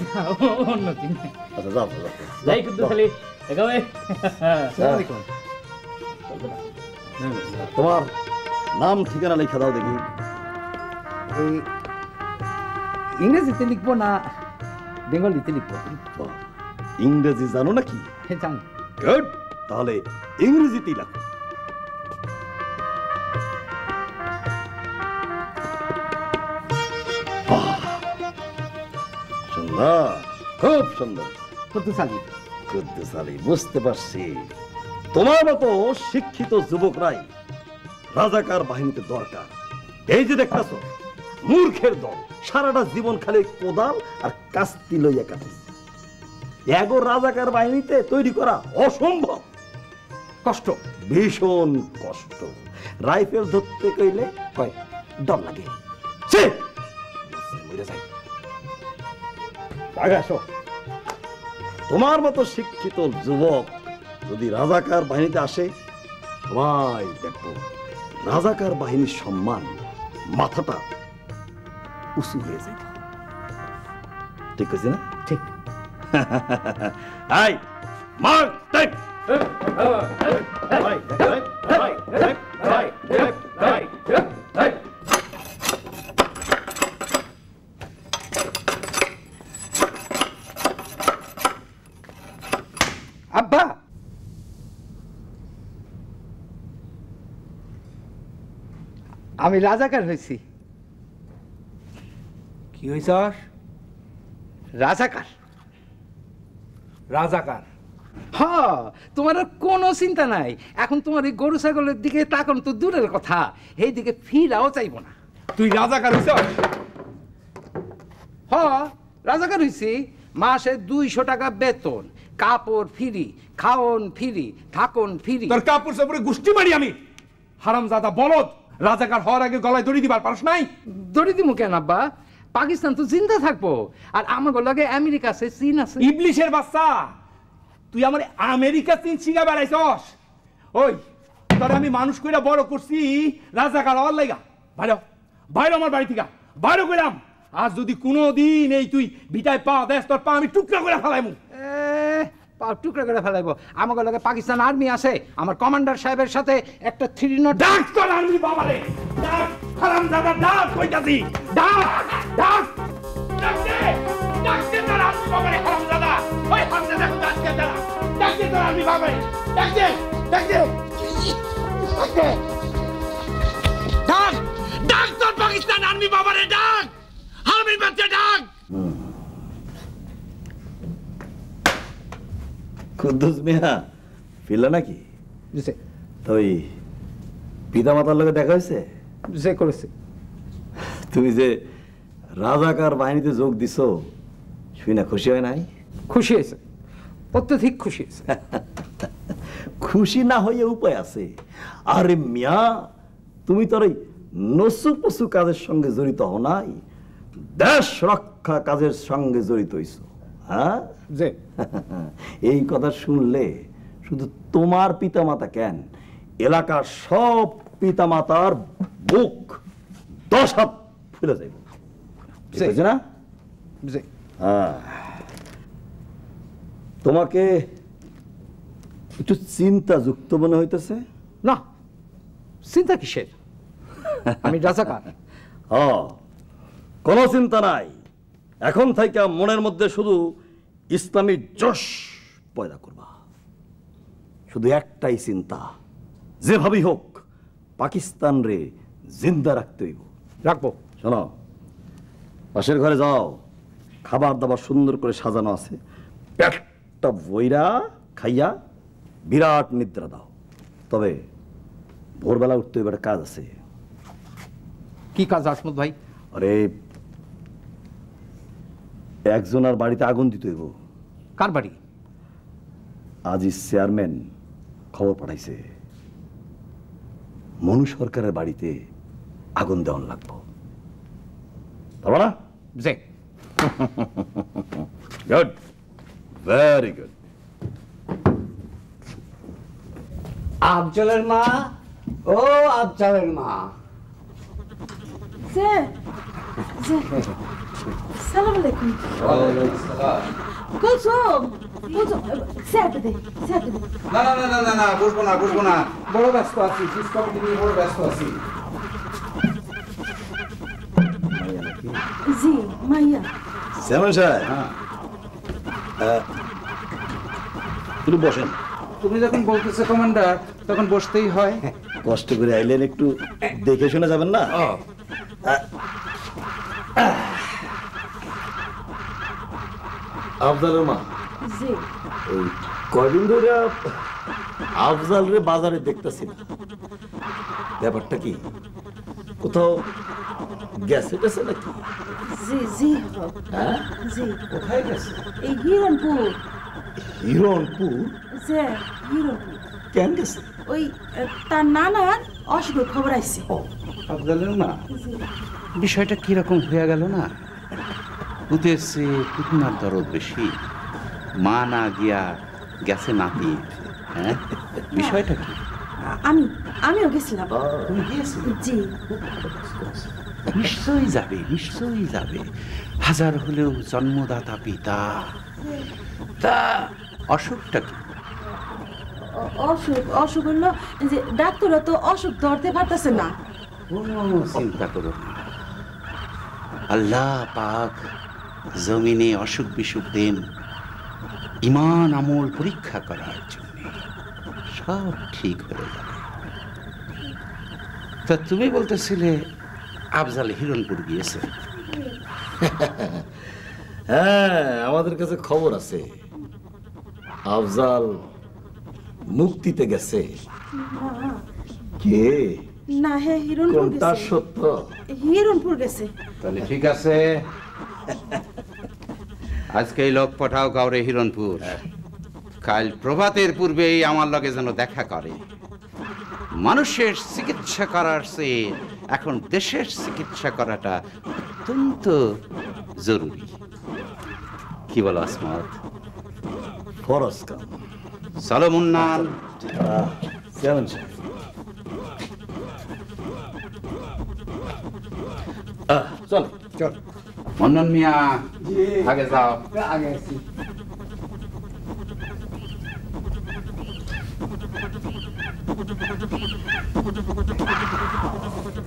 উন্নতি। আচ্ছা যাও যাও। যাই কুদ্দুস আলী, এগাবে। আসসালামু আলাইকুম। তোমার নাম ঠিকানা লেখা দাও দেখি। ইংরেজিতে লিখবো না বেঙ্গলিতে লিখবো? ইংরেজি জানো নাকি? জানি। গুড, তাহলে ইংরেজিতেই লেখো। সুন্দর, খুব সুন্দর। কুদ্দুস আলী। কুদ্দুস আলী, বুঝতে পারছি তোমার মতো শিক্ষিত যুবকরাই রাজাকার বাহিনীতে দরকার। এই যে দেখতেছো মূর্খের দল সারাটা জীবন খালি কোদাল আর কাস্তি লইয়া কাটিছে। এগো রাজাকার বাহিনীতে তৈরি করা অসম্ভব কষ্ট, ভীষণ কষ্ট। রাইফেল ধরতে কইলে কয় ডর লাগে। তোমার মতো শিক্ষিত যুবক যদি রাজাকার বাহিনীতে আসে, সবাই দেখো রাজাকার বাহিনীর সম্মান, মাথাটা উঁচু হয়ে যায়। ঠিক আছে না? ঠিক। I mark time. আব্বা, আমি রাজাকার হয়েছি। কি হয়েছ? রাজাকার। রাজাকার? হ্যাঁ, তোমার আর কোনো চিন্তা নাই। এখন তোমার এই গরু ছাগলের দিকে তাকানো তো দূরের কথা, এই দিকে ফিরাও চাইব না। তুই রাজাকার হয়েছ? হ্যাঁ, রাজাকার হয়েছি। মাসে 200 টাকা বেতন, কাপড় ফ্রি, খাওন ফ্রি, থাকুন ফ্রি। তোর কাপড় সাপড়ে গুষ্টি মারি আমি। হারামজাদা বলদ, রাজাকার হওয়ার আগে গলায় দড়ি দিবার পারস নাই? দড়ি দিমু কেন আব্বা? পাকিস্তান তো জিন্দা থাকবো, আর আমার লগে আমেরিকা আছে, চীন আছে। ইবলিশের বাচ্চা, তুই আমার আমেরিকা চীন শিখা বেড়াইছস? ওই তোর আমি মানুষ কইরা বড় করছি রাজাকার হওয়ার লাইগা। বাইরে বাইরে আমার বাড়ি থেকে বাইরে কইলাম। আজ যদি কোনোদিন এই তুই বিটায় পা দেস, তোর পা আমি টুকরা করে ফেলাইমু। পা টুকরা করে ফেলাইবো? আমার লগে পাকিস্তান আর্মি আছে, আমার কমান্ডার সাহেবের সাথে একটা 3 নট। ডাক তোর আর্মি বাবারে, ডাক হারামজাদা, ডাক কইতাছি, ডাক ডাক ডাক দে, ডাক দে তোর আর্মি বাবারে হারামজাদা। ওই হারামজাদা কো ডাক দে, ডাক দে তোর আর্মি বাবারে, ডাক দে ডাক দে ডাক দে, ডাক ডাক তোর পাকিস্তান আর্মি বাবারে, ডাক হারামির বাচ্চা, ডাক। কুদ্দুস মিয়া ফিরলা নাকি? তুই পিতা মাতার লগে দেখা হয়েছে? যে করেছে। তুমি যে রাজাকার বাহিনীতে যোগ দিছ, শুই না খুশি হয় নাই? খুশি হয়েছে, অত্যধিক খুশি হয়েছে। খুশি না হয়ে উপায় আছে? আরে মিয়া, তুমি তোর এই নসু পশু কাজের সঙ্গে জড়িত হও নাই, দেশ রক্ষা কাজের সঙ্গে জড়িত হইছ। হ্যাঁ, যে এই কথা শুনলে শুধু তোমার পিতামাতা কেন, এলাকার সব পিতামাতার বুক 10 হাত ফুলে যাইব বুঝছো না? তোমাকে একটু চিন্তাযুক্ত মনে হইতেছে। না, চিন্তা কিসের? আমি রাজাকার। কোনো চিন্তা নাই। এখন থেকে মনের মধ্যে শুধু ইসলামী জোশ পয়দা করবা। শুধু একটাই চিন্তা, যেভাবেই হোক পাকিস্তান রে জিন্দা রাখতে হইব। রাখবো। শোনো, পাশের ঘরে যাও, খাবার দাবার সুন্দর করে সাজানো আছে, পেটটা বইরা খাইয়া বিরাট নিদ্রা দাও। তবে ভোরবেলা উঠতে এবার কাজ আছে। কি কাজ আসমত ভাই? আরে একজনের বাড়িতে আগুন দিতে হইব। কার বাড়ি? আজি চেয়ারম্যান খবর পাঠাইছে, মনু সরকারের বাড়িতে আগুন দেওয়ান লাগবো। পারবা না? Good, very good. আফজলের মা, ও আফজলের মা। সালাম আলাইকুম। কুলসুম, কুলসুম, স্যারটা দে, স্যারটা দে। না না না না না, বসবো না, বসবো না, বড় ব্যস্ত আছি, বড় ব্যস্ত আছি। জি মাইয়া। চেয়ারম্যান সাহেব, একটু বসেন। তুমি যখন বলতেছো কমান্ডার, তখন বসতেই হয়। কষ্ট করে আইলেন, একটু দেখে শুনে যাবেন না? আফজালের মা, জি ওই কয়দিন ধরে আফজাল রে বাজারে দেখতেছি না, ব্যাপারটা কি? কোথাও গেছে টেছে নাকি? জি জি হ্যাঁ, জি। কোথায় গেছে? এই হিরণপুর। হিরণপুর? যে হিরণপুর। কেন গেছে? ওই তার নানার অসুখের খবর আইছে। আফজালের মা, বিষয়টা কিরকম হয়ে গেল না? উঠেছে পুতনার দরদ বেশি, মা না গিয়া গেছে নাতি। হ্যাঁ, বিষয়টা কি? আমিও গেছিলাম। তুমি গিয়েছিলে? জি। নিশ্চয়ই যাবে, নিশ্চয়ই যাবে, হাজার হলেও জন্মদাতা পিতা। তা অসুখটা কি? অসুখ হলো যে ডাক্তাররা তো অসুখ ধরতে পারতেছে না। কোনো চিন্তা করো না, আল্লাহ পাক জমিনে অসুখ বিসুখ দেন ইমান আমল পরীক্ষা করার জন্য, সব ঠিক হয়ে যাবে। তা তুমি বলতেছিলে আফজাল হিরণপুর গিয়েছে? হ্যাঁ, আমাদের কাছে খবর আছে, আফজাল মুক্তিতে গেছে। কে? না, হ্যাঁ হিরণপুর গেছে। কোনটা সত্য? হিরণপুর গেছে। তাহলে ঠিক আছে, আজকেই লোক পাঠাও কাউরে হিরণপুর। কাল প্রভাতের পূর্বেই আমার লগে যেন দেখা করে। মানুষের চিকিৎসা করার চেয়ে এখন দেশের চিকিৎসা করাটা অত্যন্ত জরুরি। কি বলো আসমত? ফরজ কাম। চলো মুন্নান। চেয়ারম্যান সাহেব, চল চল। মন্নন মিয়া, আগে যাও। আগে আছি।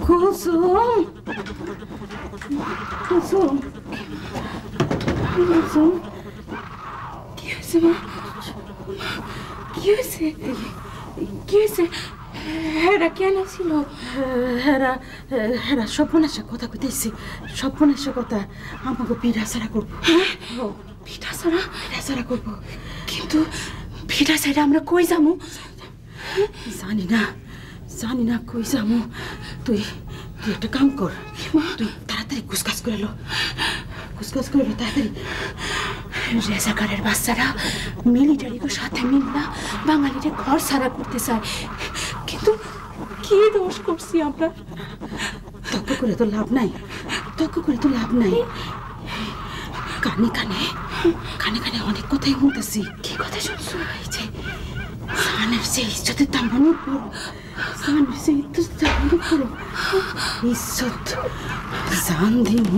কুলসুম, কুলসুম, কুলসুম, কি হয়েছে মা? কি হয়েছে? কি হয়েছে? হেরা কেন ছিল? হেরা হেরা সর্বনাশা কথা কইতেছি, সর্বনাশা কথা। আমাকে পিঠা ছাড়া করবো। পিঠা ছাড়া? পিঠা ছাড়া করবো। কিন্তু পিঠা ছাড়া আমরা কই যাবো? জানি না, জানি না কই যাবো। তুই তুই একটা কাম কর, তুই তাড়াতাড়ি কুচকাজ করে লো, কুচকাজ করে লো তাড়াতাড়ি। রেজাকারের বাচ্চারা মিলিটারির সাথে মিলনা বাঙালিরা ঘর ছাড়া করতে চায়, কিন্তু কি দোষ করছি আমরা? তর্ক করে তো লাভ নাই, তর্ক করে তো লাভ নাই। কানে কানে কানে কানে অনেক কথাই শুনতেছি। কি কথা শুনছো? এই যে জানের যে ইজ্জতের দাম অনেক বড়, জানের যে ইজ্জতের দাম অনেক বড়। ইজ্জত জান দিব,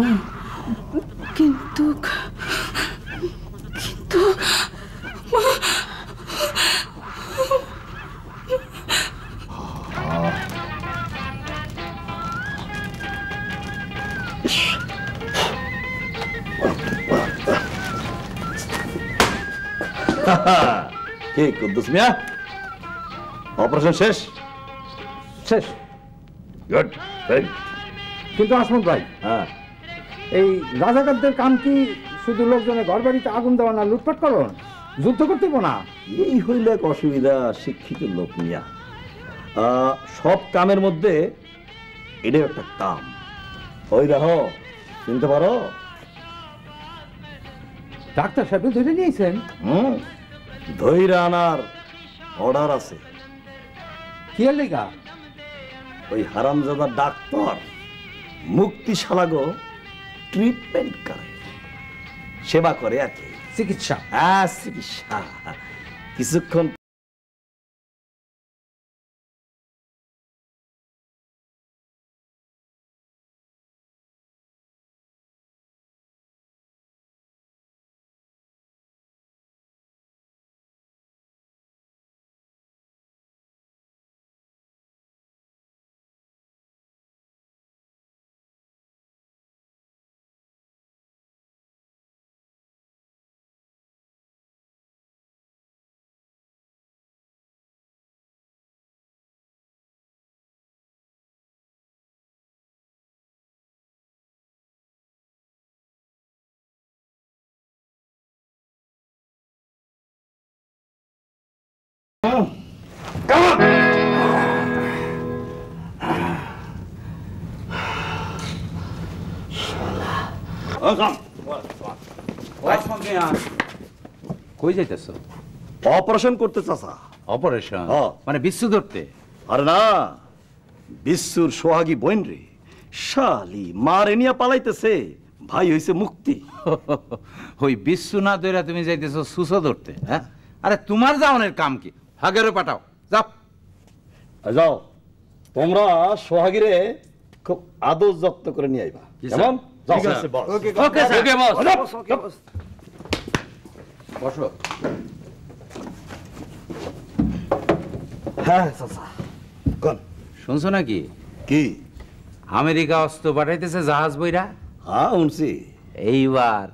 কিন্তু কিন্তু কে কুদ্দুস মিয়া, অপারেশন শেষ? শেষ। Good, very good. কিন্তু আসমত ভাই, হ্যাঁ, এই রাজাকারদের কাম কি শুধু লোকজনের ঘর বাড়িতে আগুন দেওয়া না, লুটপাট করো, যুদ্ধ করতে না? এই হইল এক অসুবিধা শিক্ষিত লোক মিয়া। সব কামের মধ্যে এটাও একটা কাম। ওই রাহ, চিনতে পারো? ডাক্তার সাহেব ধরে নিয়েছেন? ধৈর্য আনার অর্ডার আছে। কি লেগা? ওই হারামজাদা ডাক্তার মুক্তি শালাগো ট্রিটমেন্ট করে, সেবা করে আর কি, চিকিৎসা। হ্যাঁ, চিকিৎসা। কিছুক্ষণ কই যাইতেছ? অপারেশন করতে চাচা। অপারেশন মানে বিশ্ব ধরতে? আরে না, বিশ্বর সোহাগী বোন রে শালি মারে নিয়ে পালাইতেছে, ভাই হইছে মুক্তি। ওই বিশ্ব না ধরে তুমি যাইতেছ সুসো ধরতে? হ্যাঁ, আরে তোমার যাওয়ানের কাম কি? হাগেরও পাঠাও, যাও যাও। তোমরা সোহাগীরে খুব আদর যত্ন করে নিয়ে আইবা, কেমন? ঠিক আছে বস। ওকে ওকে বস। বসো। হ্যাঁ চাচা, কোন শুনছো নাকি? কি? আমেরিকা অস্ত্র পাঠাইতেছে জাহাজ বইরা। হ্যাঁ শুনছি। এইবার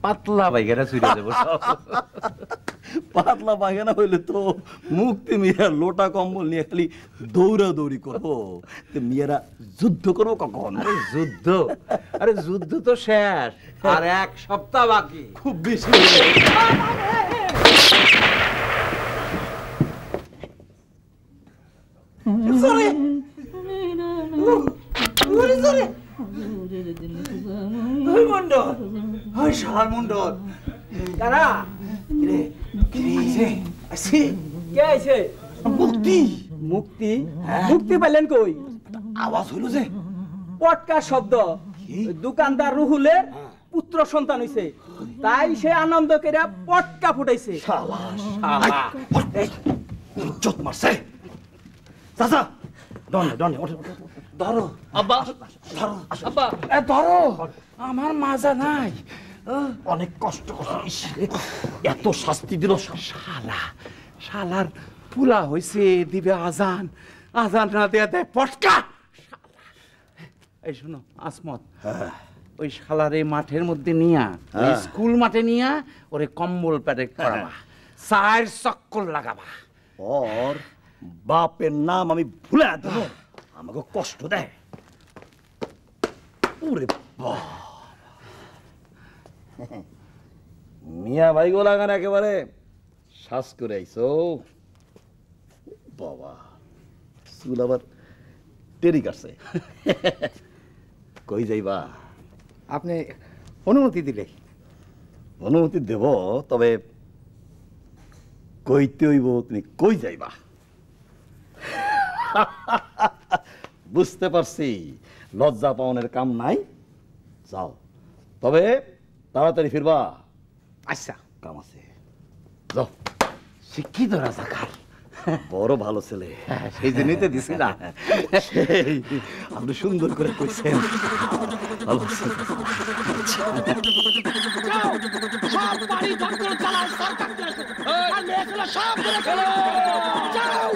পাতলা বাইকেরা ছুটে যাবো। পাতলা পায়খানা হইলে তো মুক্তি মিয়া লোটা কম্বল নিয়ে খালি দৌড়াদৌড়ি করবো। মিয়ারা যুদ্ধ করবো কখন? আরে যুদ্ধ, আরে যুদ্ধ তো শেষ, আর এক সপ্তাহ বাকি। খুব বেশি। মুক্তি মুক্তি পেলেন কই? আওয়াজ হইল যে পটকা শব্দ। দোকানদার রুহুলের পুত্র সন্তান হইছে, তাই সে আনন্দ করে পটকা ফুটাইছে। ইজ্জত মারছে। চাচা ডনে ডনে ধরো। আব্বা, আব্বা ধরো, আমার মাজা নাই। অনেক কষ্ট করছিস, এত শাস্তি দিল শালা। শালার পুলা হইছে, দিবে আজান, আজান না দেয়া দেয় পটকা। এই শোনো আসমত, ওই শালারে মাঠের মধ্যে নিয়া, স্কুল মাঠে নিয়া ওরে কম্বল প্যাডে করাবা, 4 চক্কর লাগাবা। ওর বাপের নাম আমি ভুলে দেব, আমাকে কষ্ট দেয়। ওরে বাবা, মিয়া ভাই গো লাগান একেবারে শ্বাস করে আইছো বাবা। চুল আবার টেরি কাটছে। কই যাইবা? আপনি অনুমতি দিলে? অনুমতি দেব, তবে কইতে হইব তুমি কই যাইবা। বুঝতে পারছি লজ্জা পাওনের কাম নাই, যাও। তবে তাড়াতাড়ি ফিরবা। আচ্ছা, কাম আছে, যাও। শিক্ষিত রাজাকার, বড় ভালো ছেলে, সেই জন্যই তো দিছি না। আপনি সুন্দর করে কইছেন। ভালো ছেলে। সব বাড়ি দখল চালাও, সরকার আর মেয়েগুলো সব করে ফেলো। যাও।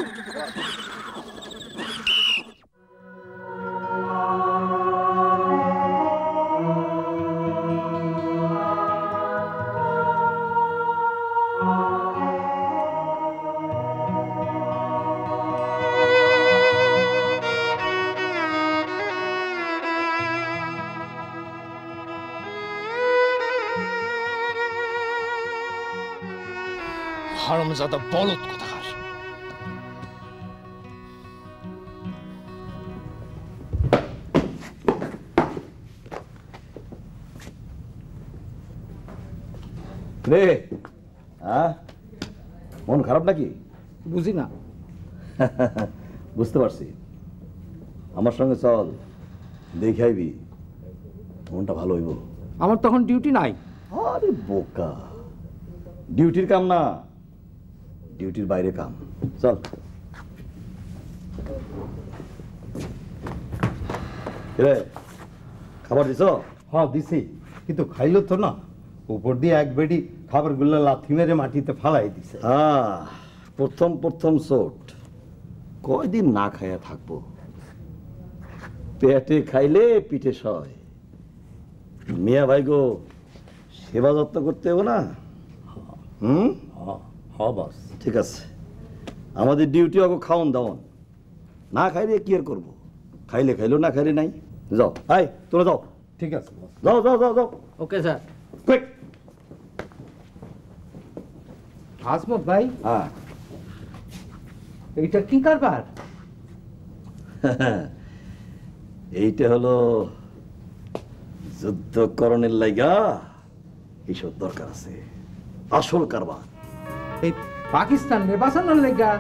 হারামজাদা বলদ কোথাকার। রে হ্যাঁ, মন খারাপ নাকি? বুঝি না। বুঝতে পারছি। আমার সঙ্গে চল, দেখে আইবি, মনটা ভালো হইব। আমার তখন ডিউটি নাই। আরে বোকা, ডিউটির কাম না, ডিউটির বাইরে কাম। চল। রে খাবার দিছ? হ্যাঁ দিছি, কিন্তু খাইলো তো না। উপর দিয়ে এক বেডি খাবার গুলো লাথি মেরে মাটিতে ফালাই দিছে। হ্যাঁ, প্রথম প্রথম চোট, কয়দিন না খাইয়া থাকবো। পেটে খাইলে পিঠে সয়। মিয়া ভাই গো, সেবা যত্ন করতে হবে না? হুম, হ্যাঁ বস। ঠিক আছে, আমাদের ডিউটি হবে খাওন দাওন। না খাইলে কি আর করবো? খাইলে খাইলো, না খাইলে নাই। যাও, আয় তোরা যাও। ঠিক আছে বস। যাও যাও যাও যাও। Okay sir. কুইক। আসমত ভাই, হ্যাঁ, এইটা কি কারবার? এইটা হলো যুদ্ধকরণের লাইগা এইসব দরকার আছে, আসল কারবার। এই পাকিস্তান রে বাঁচানোর লেগা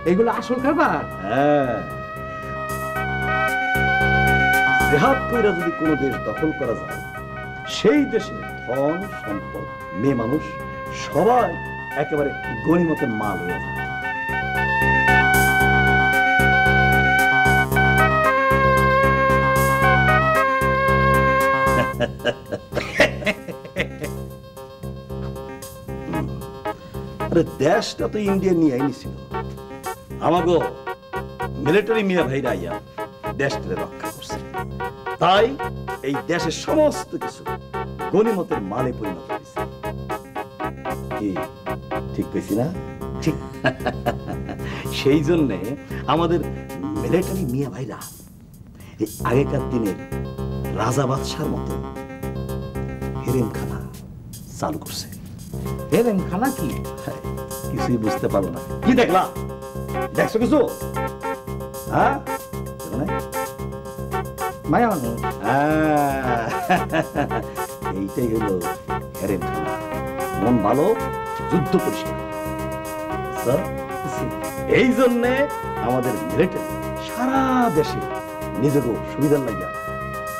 এগুলো আসল কারবার? হ্যাঁ, জেহাদ কইরা যদি কোনো দেশ দখল করা যায়, সেই দেশে ধন সম্পদ, মেয়ে মানুষ সবাই একেবারে গনিমতের মাল হয়ে যায়। আরে দেশটা তো ইন্ডিয়া নিয়ে আইনিছিল, আমাগো মিলিটারি মিয়া ভাইরা আইয়া দেশটাকে রক্ষা করছে। তাই এই দেশের সমস্ত কিছু গনিমতের মালে পরিণত হয়েছে। কি ঠিক কইছি না? ঠিক। সেই জন্যে আমাদের মিলিটারি মিয়া ভাইরা এই আগেকার দিনের রাজা বাদশার মতো হেরেমখানা চালু করছে। হেরেমখানা কি? কিছুই বুঝতে পারো না? কি দেখলা? দেখছো কিছু? হ্যাঁ, মায়া মানুষ। এইটাই হলো হেরেমখানা। মন ভালো, যুদ্ধ পরিষ্কার। এই জন্যে আমাদের মিলিটারি সারা দেশে নিজেকে সুবিধার লাগিয়া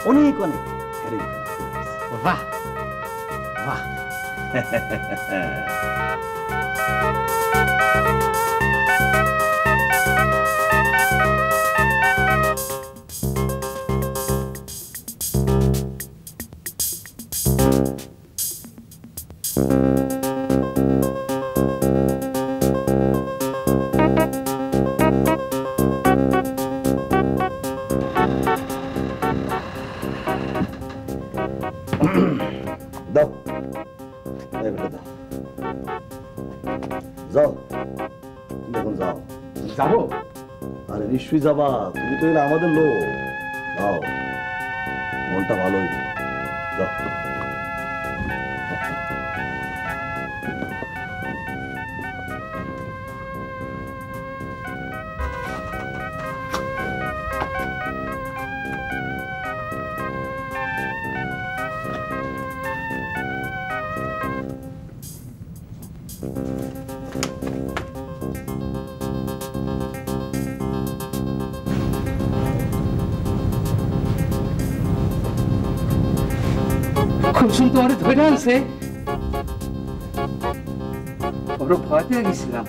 অনেক অনেক হেরেমখানা। বাহ বাহ। দাও, এগুলো দাও। যাও, তুমি এখন যাও। যাবো? আরে নিশ্চয়ই যাবা, তুমি তো এলে আমাদের লোক। যাও, মনটা ভালোই। যাও। কুসুম তোমারে ধরে আনছে? বড় ভয় পেয়ে গেছিলাম।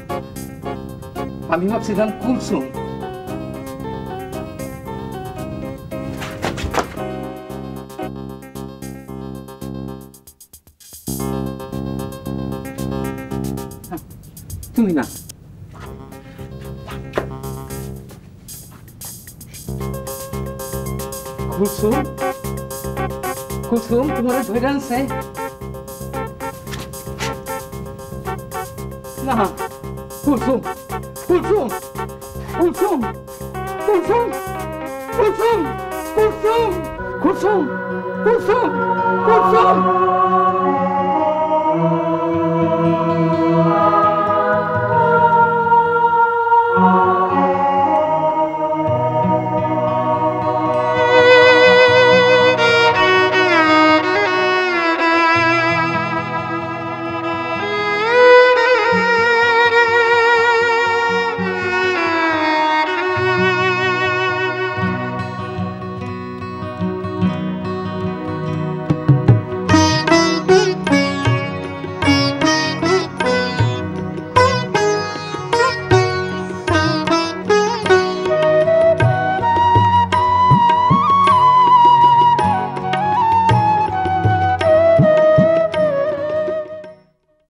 আমি ভাবছিলাম কুলসুম। তুমি না, কুলসুম, কুলসুম তোমার ধরে আনছে না। কুলসুম, কুলসুম, কুলসুম, কুলসুম, কুলসুম, কুলসুম, কুলসুম, কুলসুম, কুলসুম।